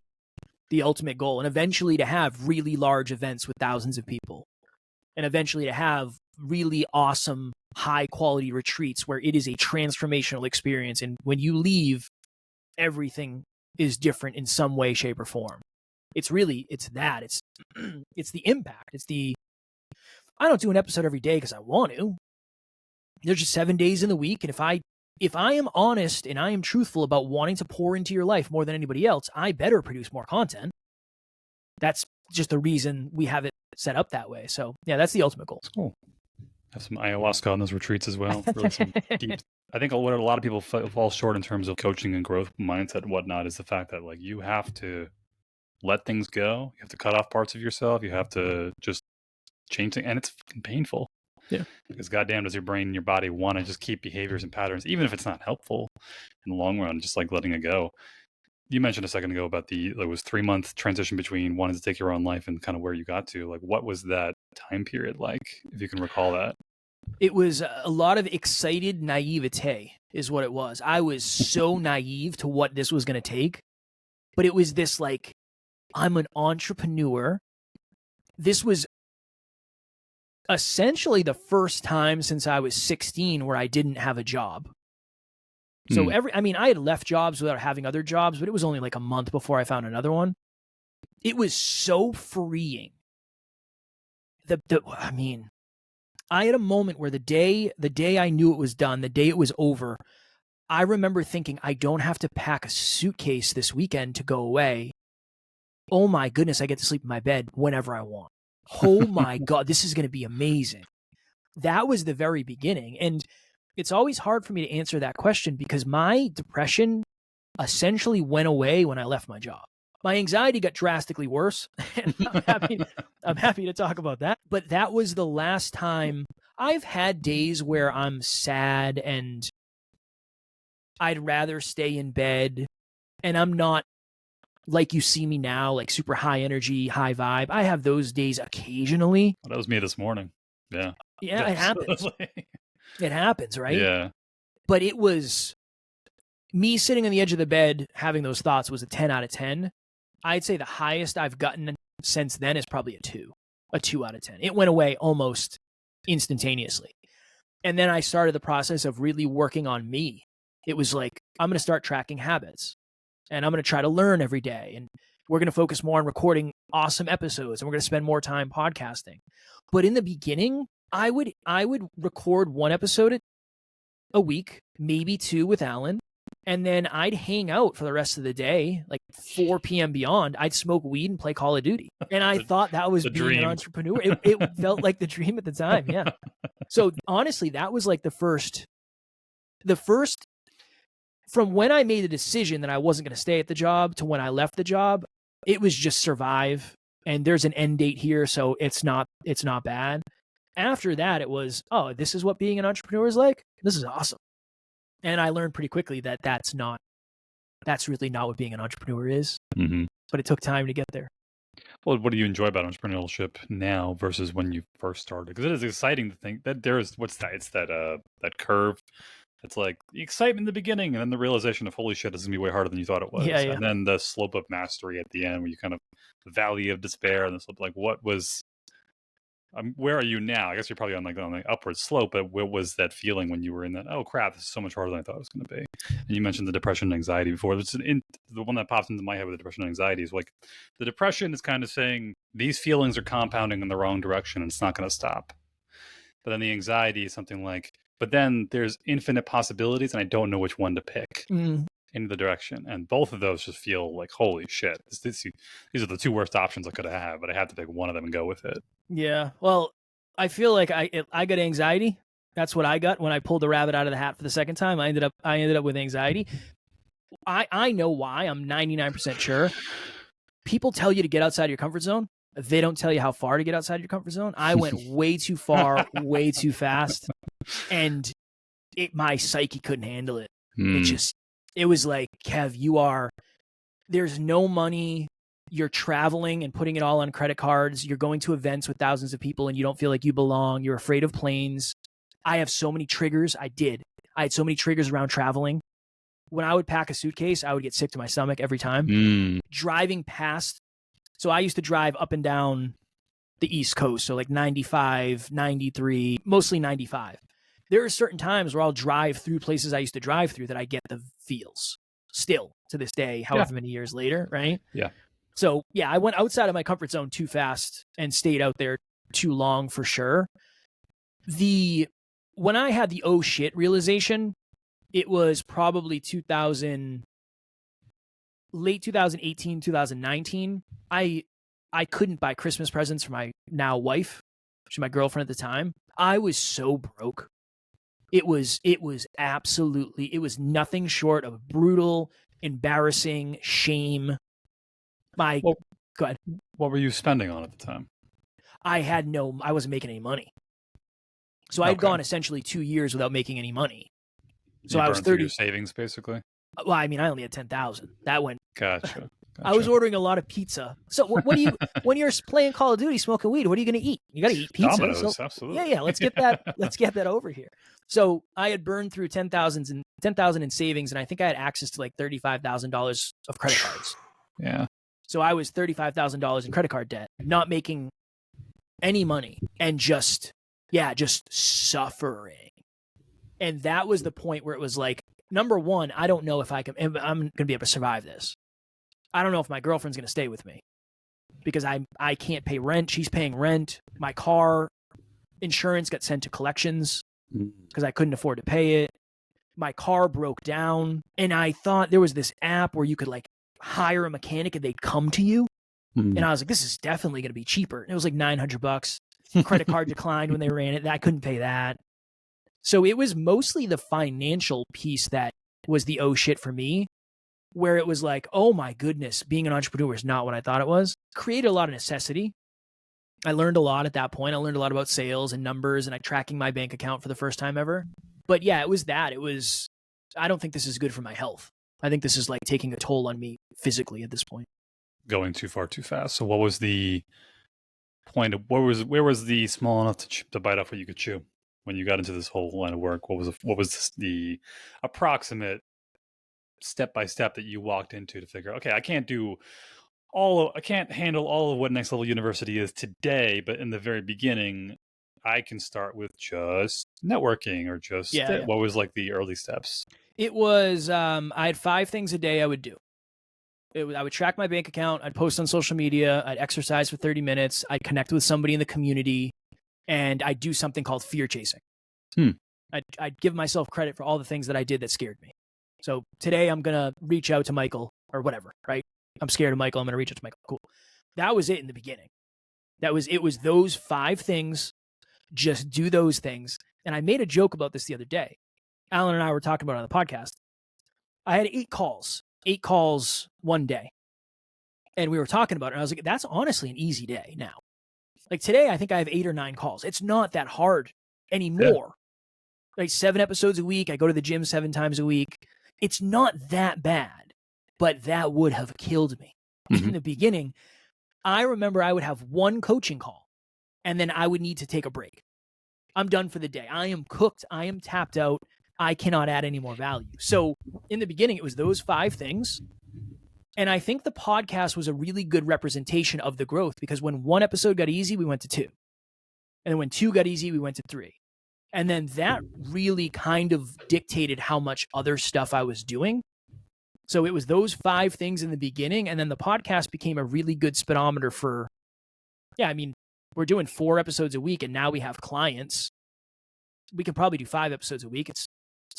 ultimate goal. And eventually to have really large events with thousands of people. And eventually to have really awesome, high quality retreats where it is a transformational experience. And when you leave, everything is different in some way, shape, or form. It's that. It's the impact. I don't do an episode every day because I want to. There's just 7 days in the week. And if I am honest and I am truthful about wanting to pour into your life more than anybody else, I better produce more content. That's just the reason we have it set up that way. So yeah, that's the ultimate goal. That's cool. Have some ayahuasca on those retreats as well. Really some deep. I think what a lot of people fall short in terms of coaching and growth mindset and whatnot is the fact that like you have to let things go. You have to cut off parts of yourself. You have to just change things, and it's fucking painful. Yeah. Because goddamn, does your brain and your body want to just keep behaviors and patterns, even if it's not helpful in the long run, just like letting it go. You mentioned a second ago about there was 3-month transition between wanting to take your own life and kind of where you got to. Like, what was that time period like, if you can recall that? It was a lot of excited naivete is what it was. I was so naive to what this was going to take, but it was this like, I'm an entrepreneur. This was essentially the first time since I was 16 where I didn't have a job. So I had left jobs without having other jobs, but it was only like a month before I found another one. It was so freeing. I had a moment where the day I knew it was done, the day it was over, I remember thinking, I don't have to pack a suitcase this weekend to go away. Oh my goodness, I get to sleep in my bed whenever I want. Oh my God, this is going to be amazing. That was the very beginning. And it's always hard for me to answer that question because my depression essentially went away when I left my job. My anxiety got drastically worse, and I'm happy to talk about that. But that was the last time. I've had days where I'm sad and I'd rather stay in bed, and I'm not like you see me now, like super high energy, high vibe. I have those days occasionally. Well, that was me this morning. Yeah. Yeah, it happens. It happens, right? Yeah. But it was me sitting on the edge of the bed having those thoughts was a 10 out of 10. I'd say the highest I've gotten since then is probably a 2 out of 10. It went away almost instantaneously. And then I started the process of really working on me. It was like, I'm going to start tracking habits and I'm going to try to learn every day. And we're going to focus more on recording awesome episodes and we're going to spend more time podcasting. But in the beginning, I would record one episode a week, maybe 2 with Alan. And then I'd hang out for the rest of the day, like 4 p.m. beyond. I'd smoke weed and play Call of Duty. And I thought that was being dream. An entrepreneur. It felt like the dream at the time, yeah. So honestly, that was like the first, from when I made the decision that I wasn't going to stay at the job to when I left the job, it was just survive. And there's an end date here, so it's not bad. After that, it was, oh, this is what being an entrepreneur is like? This is awesome. And I learned pretty quickly that that's really not what being an entrepreneur is. Mm-hmm. But it took time to get there. Well, what do you enjoy about entrepreneurship now versus when you first started? Because it is exciting to think that there is, it's that curve. It's like the excitement in the beginning and then the realization of, holy shit, this is going to be way harder than you thought it was. Yeah. And then the slope of mastery at the end where you kind of, the valley of despair and the slope, like what was, where are you now? I guess you're probably on the upward slope, but what was that feeling when you were in that, oh crap, this is so much harder than I thought it was going to be? And you mentioned the depression and anxiety before. The one that pops into my head with the depression and anxiety is like, the depression is kind of saying these feelings are compounding in the wrong direction and it's not going to stop. But then the anxiety is something like, but then there's infinite possibilities and I don't know which one to pick in the direction. And both of those just feel like, holy shit, these are the 2 worst options I could have had, but I had to pick one of them and go with it. Yeah. Well, I feel like I got anxiety. That's what I got when I pulled the rabbit out of the hat for the second time. I ended up with anxiety. I know why. I'm 99% sure. People tell you to get outside your comfort zone. They don't tell you how far to get outside your comfort zone. I went way too far, way too fast. And my psyche couldn't handle it. It was like, Kev, there's no money. You're traveling and putting it all on credit cards. You're going to events with thousands of people and you don't feel like you belong. You're afraid of planes. I have so many triggers. I had so many triggers around traveling. When I would pack a suitcase, I would get sick to my stomach every time. Driving past. So I used to drive up and down the East Coast. So like 95, 93, mostly 95. There are certain times where I'll drive through places I used to drive through that I get the feels still to this day, however many years later, right? Yeah. So yeah, I went outside of my comfort zone too fast and stayed out there too long for sure. When I had the oh shit realization, it was probably late 2018, 2019. I couldn't buy Christmas presents for my now wife. She's my girlfriend at the time. I was so broke. It was absolutely, it was nothing short of brutal, embarrassing, shame. Go ahead. What were you spending on at the time? I wasn't making any money. So I had gone essentially 2 years without making any money. So I was 30. Through your savings, basically? Well, I mean, I only had 10,000. That went. Gotcha. I was ordering a lot of pizza. So what do you, when you're playing Call of Duty, smoking weed, what are you going to eat? You got to eat pizza. Domino's, absolutely. Yeah. Let's get that over here. So I had burned through 10,000 in savings, and I think I had access to like $35,000 of credit cards. Yeah. So I was $35,000 in credit card debt, not making any money, and just suffering. And that was the point where it was like, number one, I don't know if I'm going to be able to survive this. I don't know if my girlfriend's going to stay with me because I can't pay rent. She's paying rent. My car insurance got sent to collections because I couldn't afford to pay it. My car broke down, and I thought there was this app where you could like hire a mechanic and they'd come to you. And I was like, this is definitely going to be cheaper. And it was like $900. Credit card declined when they ran it. I couldn't pay that. So it was mostly the financial piece that was the oh shit for me, where it was like, oh my goodness, being an entrepreneur is not what I thought it was. Created a lot of necessity. I learned a lot at that point. I learned a lot about sales and numbers and tracking my bank account for the first time ever. But yeah, it was that. I don't think this is good for my health. I think this is like taking a toll on me physically at this point. Going too far too fast. So what was the point of, where was the small enough to bite off what you could chew when you got into this whole line of work? What was the approximate step by step that you walked into to figure, okay, I can't handle all of what Next Level University is today, but in the very beginning, I can start with just networking or just what was like the early steps? It was, I had 5 things a day I would do. I would track my bank account. I'd post on social media. I'd exercise for 30 minutes. I'd connect with somebody in the community, and I'd do something called fear chasing. I'd give myself credit for all the things that I did that scared me. So today I'm going to reach out to Michael or whatever, right? I'm scared of Michael. I'm going to reach out to Michael. Cool. That was it in the beginning. It was those 5 things. Just do those things. And I made a joke about this the other day. Alan and I were talking about it on the podcast. I had 8 calls one day. And we were talking about it. And I was like, that's honestly an easy day now. Like today, I think I have 8 or 9 calls. It's not that hard anymore. Yeah. Like 7 episodes a week. I go to the gym 7 times a week. It's not that bad, but that would have killed me. In the beginning. I remember I would have 1 coaching call, and then I would need to take a break. I'm done for the day. I am cooked. I am tapped out. I cannot add any more value. So in the beginning, it was those 5 things. And I think the podcast was a really good representation of the growth, because when 1 episode got easy, we went to 2. And then when 2 got easy, we went to 3. And then that really kind of dictated how much other stuff I was doing. So it was those 5 things in the beginning. And then the podcast became a really good speedometer for, we're doing 4 episodes a week, and now we have clients. We can probably do 5 episodes a week. It's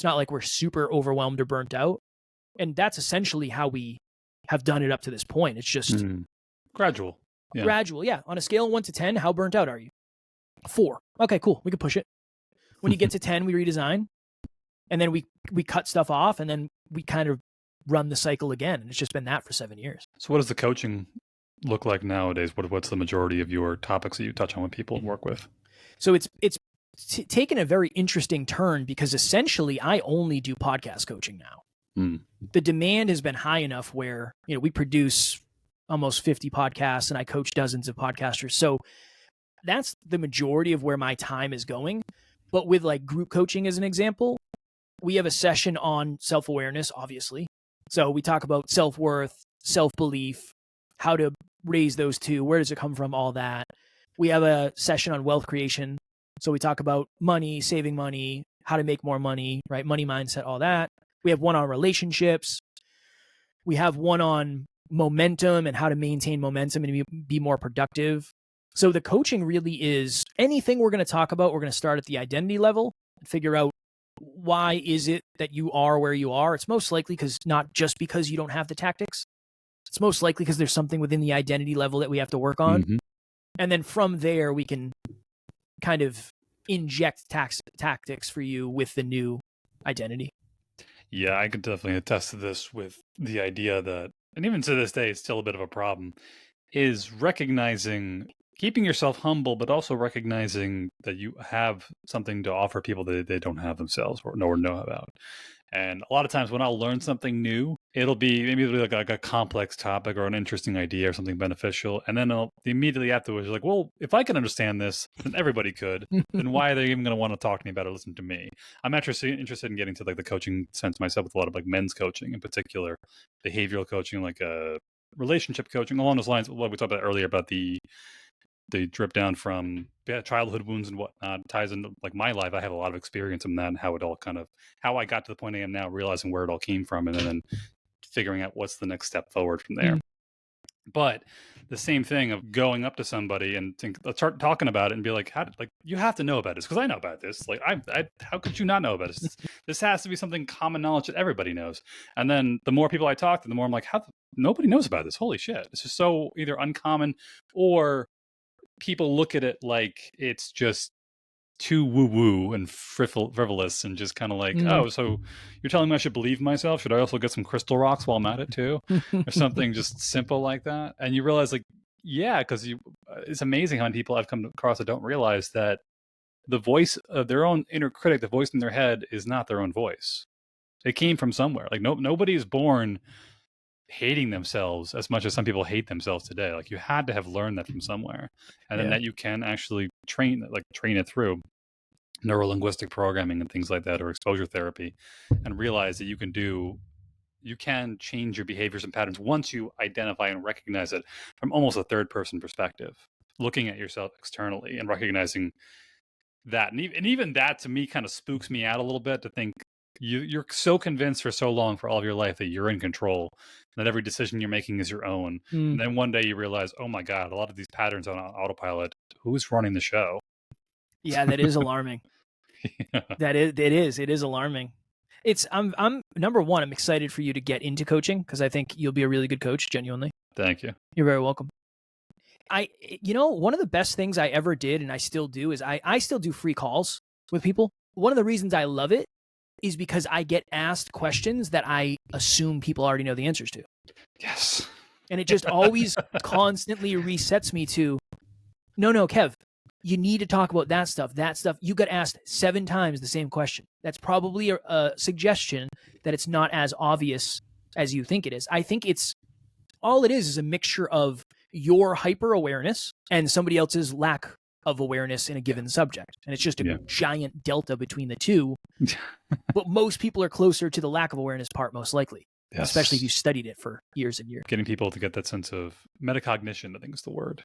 not like we're super overwhelmed or burnt out. And that's essentially how we have done it up to this point. It's just gradual. Yeah. Gradual, yeah. On a scale of 1 to 10, how burnt out are you? 4. Okay, cool. We can push it. When you get to 10, we redesign. And then we cut stuff off, and then we kind of run the cycle again. And it's just been that for 7 years. So what does the coaching look like nowadays? What's the majority of your topics that you touch on with people and work with? So it's taken a very interesting turn, because essentially I only do podcast coaching now. The demand has been high enough where, we produce almost 50 podcasts, and I coach dozens of podcasters. So that's the majority of where my time is going. But with like group coaching as an example, we have a session on self-awareness, obviously. So we talk about self-worth, self-belief, how to raise those 2, where does it come from, all that. We have a session on wealth creation. So we talk about money, saving money, how to make more money, right? Money mindset, all that. We have one on relationships. We have one on momentum and how to maintain momentum and be more productive. So the coaching really is anything we're going to talk about. We're going to start at the identity level and figure out, why is it that you are where you are? It's most likely not just because you don't have the tactics. It's most likely because there's something within the identity level that we have to work on. And then from there, we can kind of inject tactics for you with the new identity. Yeah, I could definitely attest to this with the idea that, and even to this day, it's still a bit of a problem, is recognizing, keeping yourself humble, but also recognizing that you have something to offer people that they don't have themselves or know about. And a lot of times when I'll learn something new, it'll be like a complex topic or an interesting idea or something beneficial. And then immediately afterwards, like, well, if I can understand this, then everybody could. Then why are they even going to want to talk to me about it or listen to me? I'm actually interested in getting to like the coaching sense myself with a lot of like men's coaching in particular, behavioral coaching, like relationship coaching along those lines. What we talked about earlier about the drip down from childhood wounds and whatnot ties into like my life. I have a lot of experience in that and how it all kind of, how I got to the point I am now, realizing where it all came from and then figuring out what's the next step forward from there. But the same thing of going up to somebody and let's start talking about it and be like, you have to know about this because I know about this. Like, how could you not know about this? This has to be something common knowledge that everybody knows. And then the more people I talk to, the more I'm like, nobody knows about this. Holy shit! It's just so either uncommon or people look at it like it's just too woo-woo and frivolous and just kind of like, oh, so you're telling me I should believe myself? Should I also get some crystal rocks while I'm at it too? Or something just simple like that. And you realize like, yeah, because it's amazing how many people I've come across that don't realize that the voice of their own inner critic, the voice in their head is not their own voice. It came from somewhere. Like nobody is born hating themselves as much as some people hate themselves today. Like you had to have learned that from somewhere, and then that you can actually train it through neurolinguistic programming and things like that, or exposure therapy, and realize that you can change your behaviors and patterns once you identify and recognize it from almost a third person perspective, looking at yourself externally and recognizing that. And even that to me kind of spooks me out a little bit to think you're so convinced for so long for all of your life that you're in control, that every decision you're making is your own. And then one day you realize, oh my God, a lot of these patterns on autopilot, who's running the show? Yeah, that is alarming. Yeah. It is alarming. I'm number one, I'm excited for you to get into coaching because I think you'll be a really good coach, genuinely. Thank you. You're very welcome. One of the best things I ever did, and I still do, is I still do free calls with people. One of the reasons I love it is because I get asked questions that I assume people already know the answers to. Yes. And it just always constantly resets me to, no, Kev, you need to talk about that stuff. You got asked 7 times the same question. That's probably a suggestion that it's not as obvious as you think it is. I think all it is a mixture of your hyper awareness and somebody else's lack of awareness in a given subject. And it's just a giant delta between the two. But most people are closer to the lack of awareness part, most likely. Yes. Especially if you studied it for years and years. Getting people to get that sense of metacognition, I think is the word.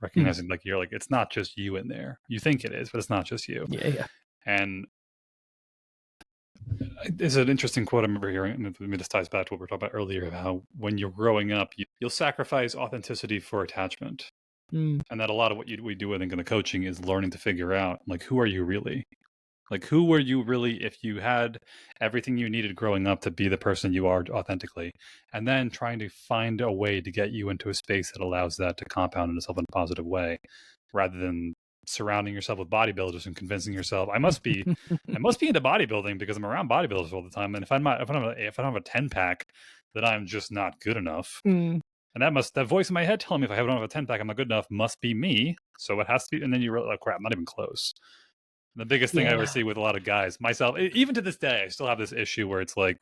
Recognizing like you're like, it's not just you in there. You think it is, but it's not just you. Yeah. And it's an interesting quote I remember hearing, and this ties back to what we were talking about earlier, of how when you're growing up, you'll sacrifice authenticity for attachment. And that a lot of what we do, I think, in the coaching is learning to figure out, like, who are you really? Like, who were you really if you had everything you needed growing up to be the person you are authentically, and then trying to find a way to get you into a space that allows that to compound itself in a positive way, rather than surrounding yourself with bodybuilders and convincing yourself I must be into bodybuilding because I'm around bodybuilders all the time, and if I don't have a 10-pack, then I'm just not good enough. And that voice in my head telling me if I don't have a 10-pack, I'm not good enough, must be me. So it has to be. And then you realize, oh, crap, I'm not even close. The biggest thing I ever see with a lot of guys, myself, even to this day, I still have this issue where it's like,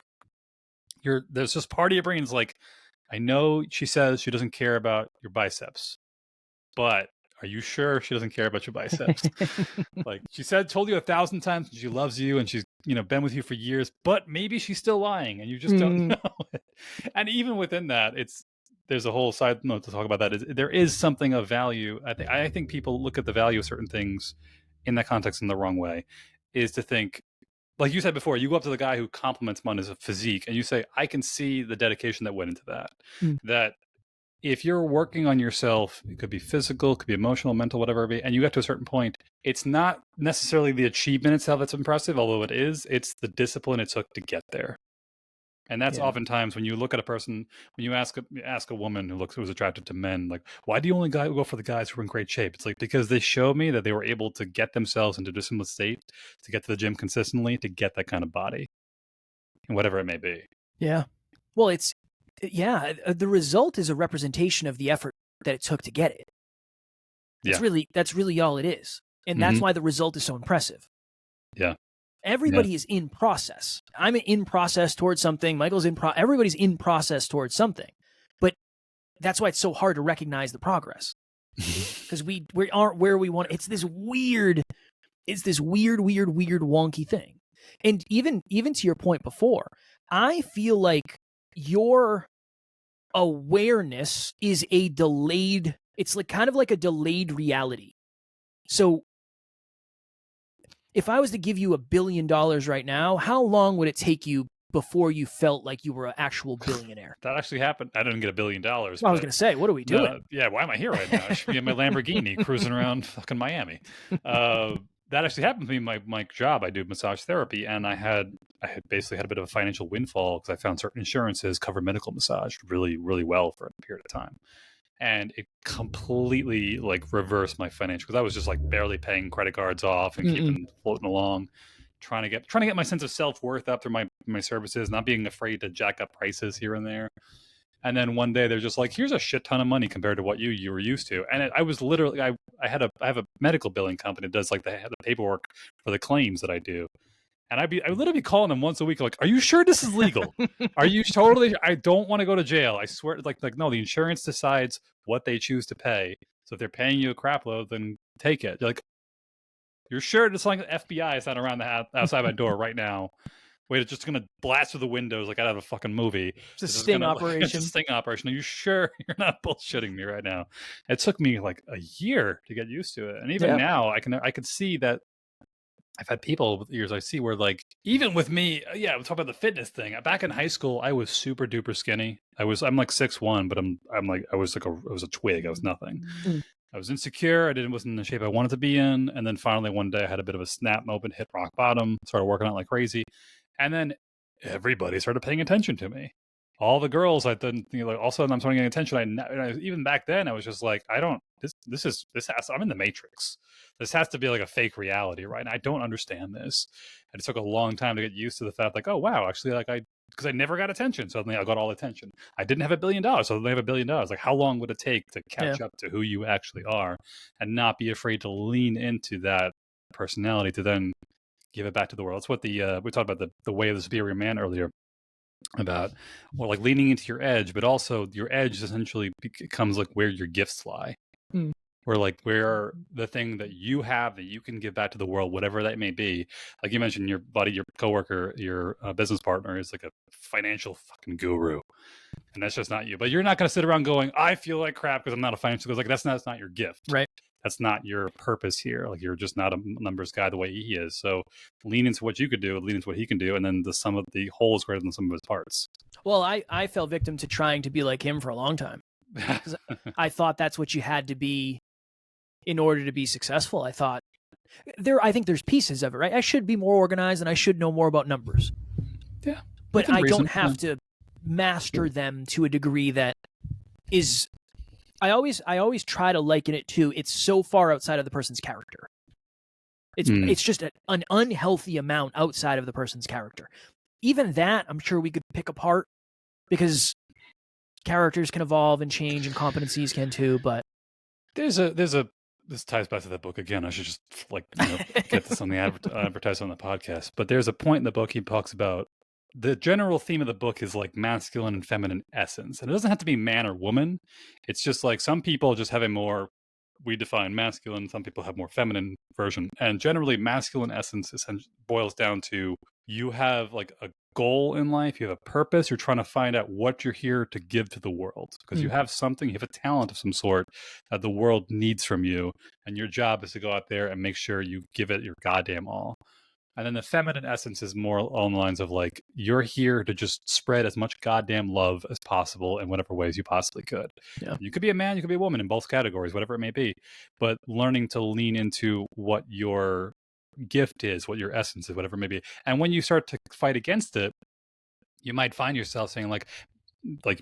there's this part of your brain is like, I know she says she doesn't care about your biceps, but are you sure she doesn't care about your biceps? Like she told you 1,000 times she loves you and she's, been with you for years, but maybe she's still lying and you just don't know. And even within that, there's a whole side note to talk about that. There is something of value. I think people look at the value of certain things in that context in the wrong way, is to think, like you said before, you go up to the guy who compliments on his physique and you say, I can see the dedication that went into that. That if you're working on yourself, it could be physical, it could be emotional, mental, whatever it be, and you get to a certain point, it's not necessarily the achievement itself that's impressive, although it is, it's the discipline it took to get there. And that's oftentimes when you look at a person, when you ask a woman who's attracted to men, like, why do you only go for the guys who are in great shape? It's like, because they show me that they were able to get themselves into a similar state, to get to the gym consistently, to get that kind of body, and whatever it may be. Yeah. Well, the result is a representation of the effort that it took to get it. That's really all it is. And that's why the result is so impressive. Yeah. Everybody is in process. I'm in process towards something. Michael's everybody's in process towards something. But that's why it's so hard to recognize the progress. Because we aren't where we want. It's this weird, wonky thing. And even to your point before, I feel like your awareness is a delayed, it's like kind of like a delayed reality. So if I was to give you $1 billion right now, how long would it take you before you felt like you were an actual billionaire? That actually happened. I didn't get $1 billion. Well, I was going to say, what are we doing? Why am I here right now? I should be in my Lamborghini cruising around fucking Miami. That actually happened to me. My job, I do massage therapy, and I had basically had a bit of a financial windfall because I found certain insurances cover medical massage really, really well for a period of time. And it completely like reversed my financial, because I was just like barely paying credit cards off and keeping floating along, trying to get my sense of self-worth up through my services, not being afraid to jack up prices here and there. And then one day they're just like, here's a shit ton of money compared to what you were used to. And I was literally, I have a medical billing company that does like the paperwork for the claims that I do. And I would literally be calling them once a week, like, are you sure this is legal? Are you totally, I don't want to go to jail. I swear, like, no, the insurance decides what they choose to pay. So if they're paying you a crap load, then take it. You're like, you're sure it's like the FBI is not around outside my door right now. Wait, it's just going to blast through the windows like out of a fucking movie. It's a sting operation. It's a sting operation. Are you sure you're not bullshitting me right now? It took me like a year to get used to it. And even now, I can see that I've had people over the years I see where, like, even with me, we'll talk about the fitness thing. Back in high school, I was super duper skinny. I'm like 6'1", but I was a twig. I was nothing. I was insecure. I wasn't in the shape I wanted to be in. And then finally one day I had a bit of a snap moment, hit rock bottom, started working out like crazy. And then everybody started paying attention to me. All the girls, all of a sudden I'm starting getting attention. Even back then I was just like, I'm in the Matrix. This has to be like a fake reality, right? And I don't understand this. And it took a long time to get used to the fact, like, oh wow, actually, because I never got attention. Suddenly I got all attention. I didn't have $1 billion. Suddenly I have $1 billion. Like, how long would it take to catch up to who you actually are, and not be afraid to lean into that personality to then give it back to the world? That's what we talked about the way of the superior man earlier, about, well, like leaning into your edge, but also your edge essentially becomes like where your gifts lie. Where the thing that you have that you can give back to the world, whatever that may be. Like you mentioned, your buddy, your coworker, your business partner is like a financial fucking guru, and that's just not you. But you're not going to sit around going, I feel like crap because I'm not a financial guru. Like that's not your gift, right? That's not your purpose here. Like, you're just not a numbers guy the way he is. So lean into what you could do, lean into what he can do, and then the sum of the whole is greater than the sum of his parts. Well, I fell victim to trying to be like him for a long time. I thought that's what you had to be in order to be successful. I think there's pieces of it, right? I should be more organized and I should know more about numbers. Yeah. But I don't have to master them to a degree that is, I always try to liken it to, it's so far outside of the person's character. It's just an unhealthy amount outside of the person's character. Even that, I'm sure we could pick apart, because characters can evolve and change and competencies can too, but this ties back to the book again. I should just get this on the advertise on the podcast. But there's a point in the book he talks about, the general theme of the book is like masculine and feminine essence. And it doesn't have to be man or woman. It's just like some people just have a more, we define masculine, some people have more feminine version. And generally masculine essence essentially boils down to, you have like a goal in life, you have a purpose, you're trying to find out what you're here to give to the world, because you have something, you have a talent of some sort that the world needs from you, and your job is to go out there and make sure you give it your goddamn all. And then the feminine essence is more along the lines of like, you're here to just spread as much goddamn love as possible in whatever ways you possibly could. Yeah. You could be a man, you could be a woman, in both categories, whatever it may be, but learning to lean into what your gift is, what your essence is, whatever it may be. And when you start to fight against it, you might find yourself saying like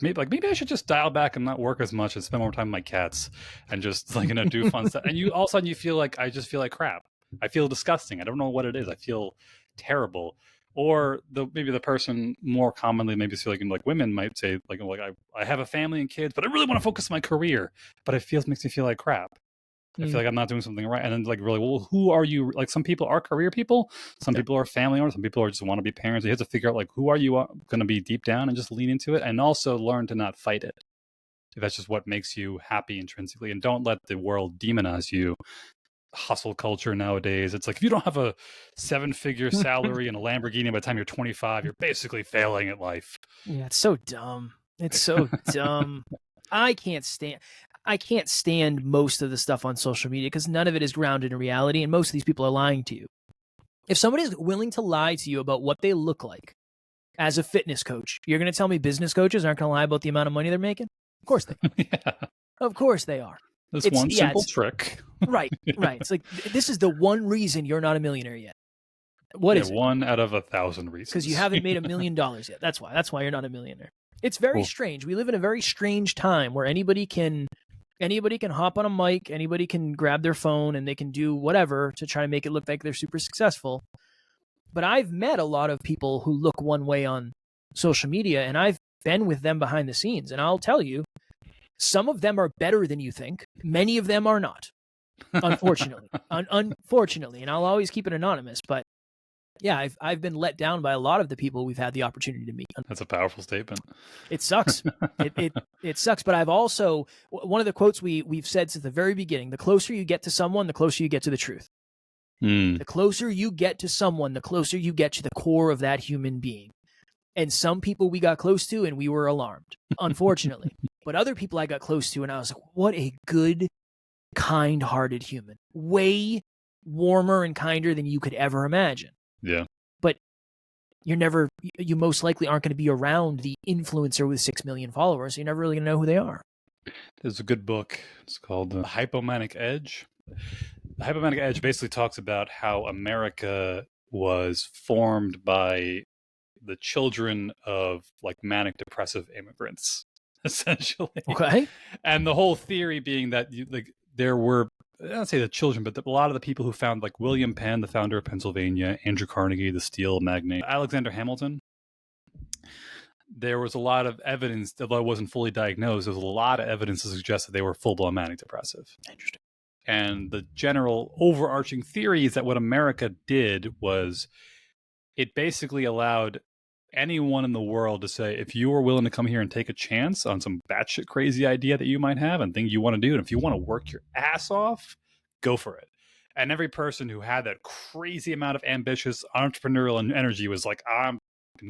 maybe I should just dial back and not work as much and spend more time with my cats and just like, do fun stuff. And you all of a sudden you feel like, I just feel like crap. I feel disgusting. I don't know what it is. I feel terrible. Or maybe the person more commonly maybe feel like women might say like I have a family and kids, but I really want to focus on my career, but makes me feel like crap. I feel like I'm not doing something right. And then like, really, well, who are you? Like, some people are career people, some people are family owners, some people just want to be parents. You have to figure out like, who are you going to be deep down and just lean into it, and also learn to not fight it. If that's just what makes you happy intrinsically, and don't let the world demonize you. Hustle culture nowadays, it's like, if you don't have a 7-figure salary and a Lamborghini by the time you're 25, you're basically failing at life. Yeah, it's so dumb. It's so dumb. I can't stand most of the stuff on social media because none of it is grounded in reality, and most of these people are lying to you. If somebody is willing to lie to you about what they look like as a fitness coach, you're going to tell me business coaches aren't going to lie about the amount of money they're making? Of course they are. Yeah. Of course they are. That's one simple trick. Right. It's like, this is the one reason you're not a millionaire yet. What is it? 1 out of 1,000 reasons. Because you haven't made $1 million yet. That's why you're not a millionaire. It's very strange. We live in a very strange time where anybody can hop on a mic, anybody can grab their phone, and they can do whatever to try to make it look like they're super successful. But I've met a lot of people who look one way on social media, and I've been with them behind the scenes, and I'll tell you, some of them are better than you think. Many of them are not, unfortunately. Unfortunately, and I'll always keep it anonymous, but yeah, I've been let down by a lot of the people we've had the opportunity to meet. That's a powerful statement. It sucks. It sucks. But I've also, one of the quotes we've said since the very beginning, the closer you get to someone, the closer you get to the truth. The closer you get to someone, the closer you get to the core of that human being. And some people we got close to and we were alarmed, unfortunately. But other people I got close to and I was like, what a good, kind-hearted human. Way warmer and kinder than you could ever imagine. Yeah. But you most likely aren't going to be around the influencer with 6 million followers. So you're never really going to know who they are. There's a good book. It's called The Hypomanic Edge. The Hypomanic Edge basically talks about how America was formed by the children of like manic depressive immigrants, essentially. Okay. And the whole theory being that there were, I don't say the children, but a lot of the people who found, like William Penn, the founder of Pennsylvania, Andrew Carnegie, the steel magnate, Alexander Hamilton. There was a lot of evidence, although it wasn't fully diagnosed, there was a lot of evidence to suggest that they were full-blown manic depressive. Interesting. And the general overarching theory is that what America did was it basically allowed anyone in the world to say, if you are willing to come here and take a chance on some batshit crazy idea that you might have and think you want to do, and if you want to work your ass off, go for it. And every person who had that crazy amount of ambitious entrepreneurial energy was like, I'm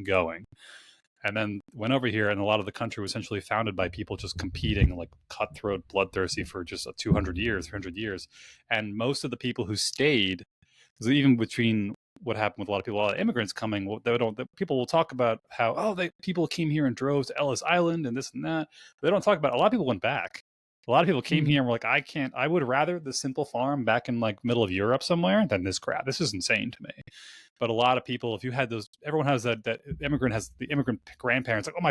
going. And then went over here, and a lot of the country was essentially founded by people just competing, like cutthroat, bloodthirsty for just 200 years, 300 years. And most of the people who stayed, even between what happened with a lot of immigrants coming, people will talk about how, people came here in droves to Ellis Island and this and that. But they don't talk about, a lot of people went back. A lot of people came here and were like, I would rather the simple farm back in like middle of Europe somewhere than this crap. This is insane to me. But a lot of people, if you had those, everyone has that immigrant has the immigrant grandparents, like, oh,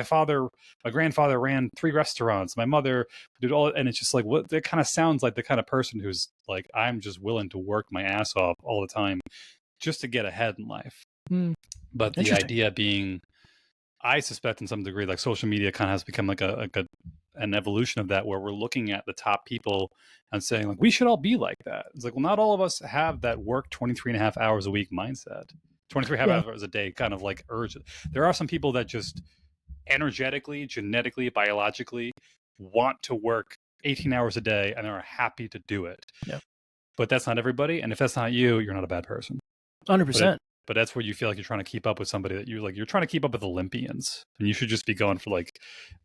my grandfather ran 3 restaurants. My mother did all, and it's just like, what, that kind of sounds like the kind of person who's like, I'm just willing to work my ass off all the time just to get ahead in life. But the idea being, I suspect in some degree, like social media kind of has become like an evolution of that, where we're looking at the top people and saying like, we should all be like that. It's like, well, not all of us have that work 23 and a half hours a week mindset, 23 and a half hours a day kind of like urge. There are some people that just energetically, genetically, biologically want to work 18 hours a day and are happy to do it. Yeah. But that's not everybody. And if that's not you, you're not a bad person. 100%. But that's where you feel like you're trying to keep up with somebody that you're trying to keep up with Olympians, and you should just be going for like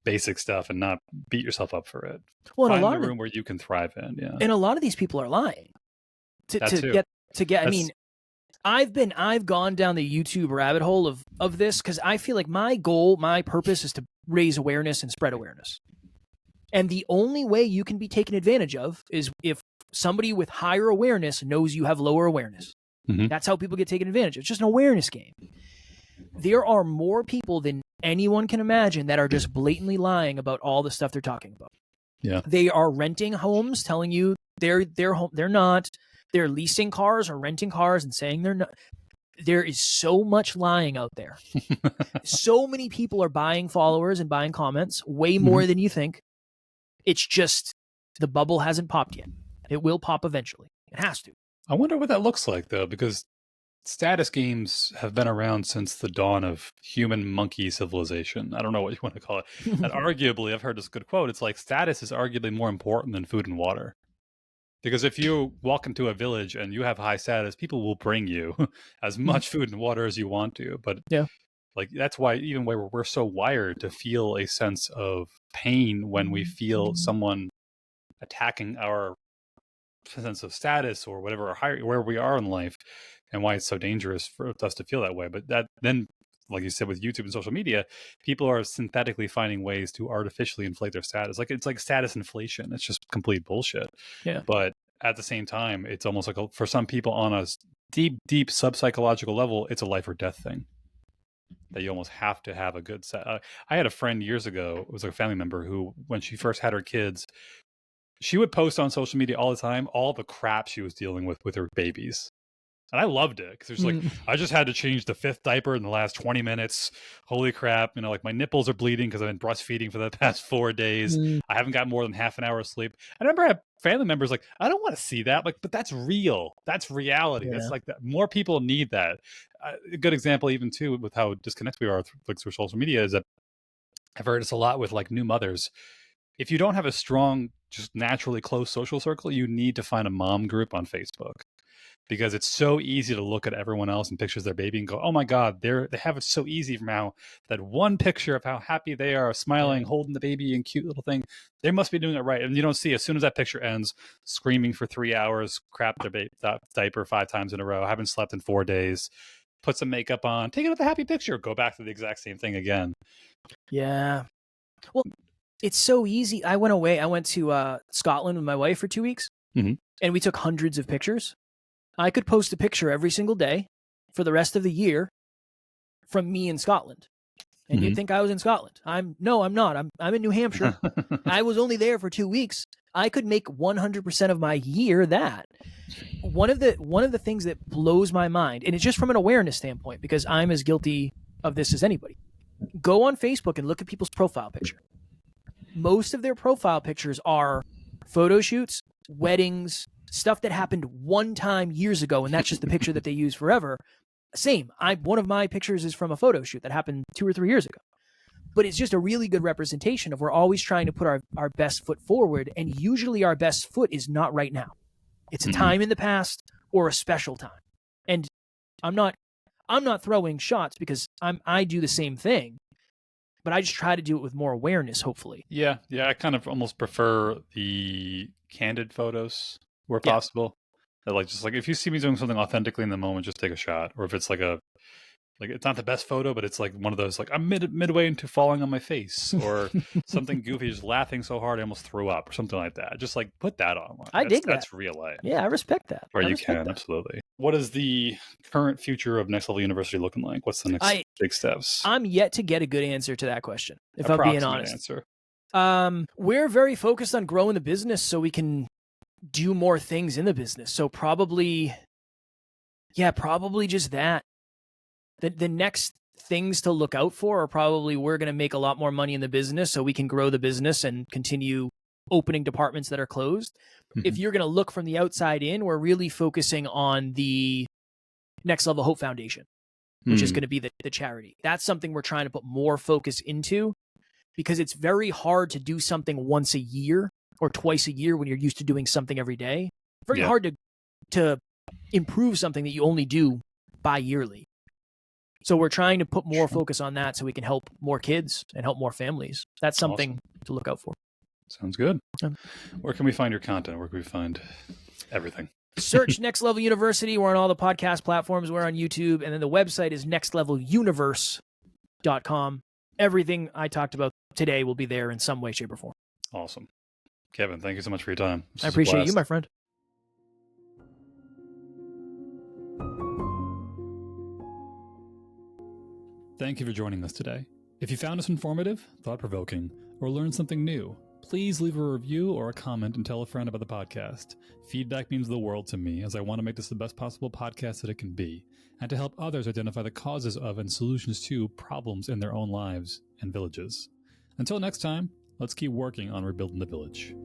basic stuff and not beat yourself up for it. Well, find a room where you can thrive in. Yeah. And a lot of these people are lying to get. I mean, I've gone down the YouTube rabbit hole of this because I feel like my purpose is to raise awareness and spread awareness. And the only way you can be taken advantage of is if somebody with higher awareness knows you have lower awareness. That's how people get taken advantage of. It's just an awareness game. There are more people than anyone can imagine that are just blatantly lying about all the stuff they're talking about. Yeah. They are renting homes, telling you they're home. They're not. They're leasing cars or renting cars and saying they're not. There is so much lying out there. So many people are buying followers and buying comments, way more than you think. It's just the bubble hasn't popped yet. It will pop eventually. It has to. I wonder what that looks like, though, because status games have been around since the dawn of human monkey civilization. I don't know what you want to call it. And arguably, I've heard this good quote. It's like status is arguably more important than food and water. Because if you walk into a village and you have high status, people will bring you as much food and water as you want to. But yeah, like that's why even why we're so wired to feel a sense of pain when we feel someone attacking our sense of status or whatever, or higher, where we are in life, and why it's so dangerous for us to feel that way. But that then, like you said, with YouTube and social media, people are synthetically finding ways to artificially inflate their status. Like it's like status inflation. It's just complete bullshit. Yeah. But at the same time, it's almost like for some people on a deep sub-psychological level, it's a life or death thing. That you almost have to have a good set. I had a friend years ago, it was a family member who, when she first had her kids, she would post on social media all the time, all the crap she was dealing with her babies. And I loved it because it was like, I just had to change the 5th diaper in the last 20 minutes. Holy crap. You know, like my nipples are bleeding because I've been breastfeeding for the past 4 days. I haven't got more than half an hour of sleep. I remember I had family members like, I don't want to see that. Like, but that's real. That's reality. Yeah. That's like that. More people need that. A good example, even too, with how disconnected we are like through social media, is that I've heard this a lot with like new mothers. If you don't have a strong, just naturally close social circle, you need to find a mom group on Facebook. Because it's so easy to look at everyone else and pictures their baby and go, oh my God, they have it so easy from how that one picture of how happy they are, smiling, holding the baby and cute little thing. They must be doing it right. And you don't see, as soon as that picture ends, screaming for 3 hours, crap their diaper 5 times in a row, haven't slept in 4 days, put some makeup on, take another happy picture, go back to the exact same thing again. Yeah. Well, it's so easy. I went to Scotland with my wife for 2 weeks, and we took hundreds of pictures. I could post a picture every single day for the rest of the year from me in Scotland. And you'd think I was in Scotland. I'm not. I'm in New Hampshire. I was only there for 2 weeks. I could make 100% of my year that. One of the things that blows my mind, and it's just from an awareness standpoint, because I'm as guilty of this as anybody. Go on Facebook and look at people's profile picture. Most of their profile pictures are photo shoots, weddings, stuff that happened one time years ago, and that's just the picture that they use forever. Same. One of my pictures is from a photo shoot that happened 2 or 3 years ago. But it's just a really good representation of we're always trying to put our best foot forward, and usually our best foot is not right now. It's a time in the past or a special time. And I'm not throwing shots because I do the same thing, but I just try to do it with more awareness, hopefully. Yeah. I kind of almost prefer the candid photos where possible. That like just like if you see me doing something authentically in the moment, just take a shot. Or if it's like it's not the best photo, but it's like one of those like I'm midway into falling on my face or something goofy, just laughing so hard I almost threw up or something like that. Just like put that on. I dig that. That's real life. Yeah, I respect that. Or you can, absolutely. What is the current future of Next Level University looking like? What's the next big steps? I'm yet to get a good answer to that question, if I'm being honest. Answer. We're very focused on growing the business so we can do more things in the business. So probably just that. The next things to look out for are probably we're going to make a lot more money in the business so we can grow the business and continue opening departments that are closed. If you're going to look from the outside in, we're really focusing on the Next Level Hope Foundation, which is going to be the charity. That's something we're trying to put more focus into because it's very hard to do something once a year or twice a year when you're used to doing something every day. Very hard to improve something that you only do bi-yearly. So we're trying to put more focus on that so we can help more kids and help more families. That's something to look out for. Sounds good. Where can we find your content? Where can we find everything? Search Next Level University. We're on all the podcast platforms. We're on YouTube. And then the website is nextleveluniverse.com. Everything I talked about today will be there in some way, shape, or form. Awesome. Kevin, thank you so much for your time. I appreciate you, my friend. Thank you for joining us today. If you found this informative, thought-provoking, or learned something new, please leave a review or a comment and tell a friend about the podcast. Feedback means the world to me, as I want to make this the best possible podcast that it can be, and to help others identify the causes of and solutions to problems in their own lives and villages. Until next time, let's keep working on rebuilding the village.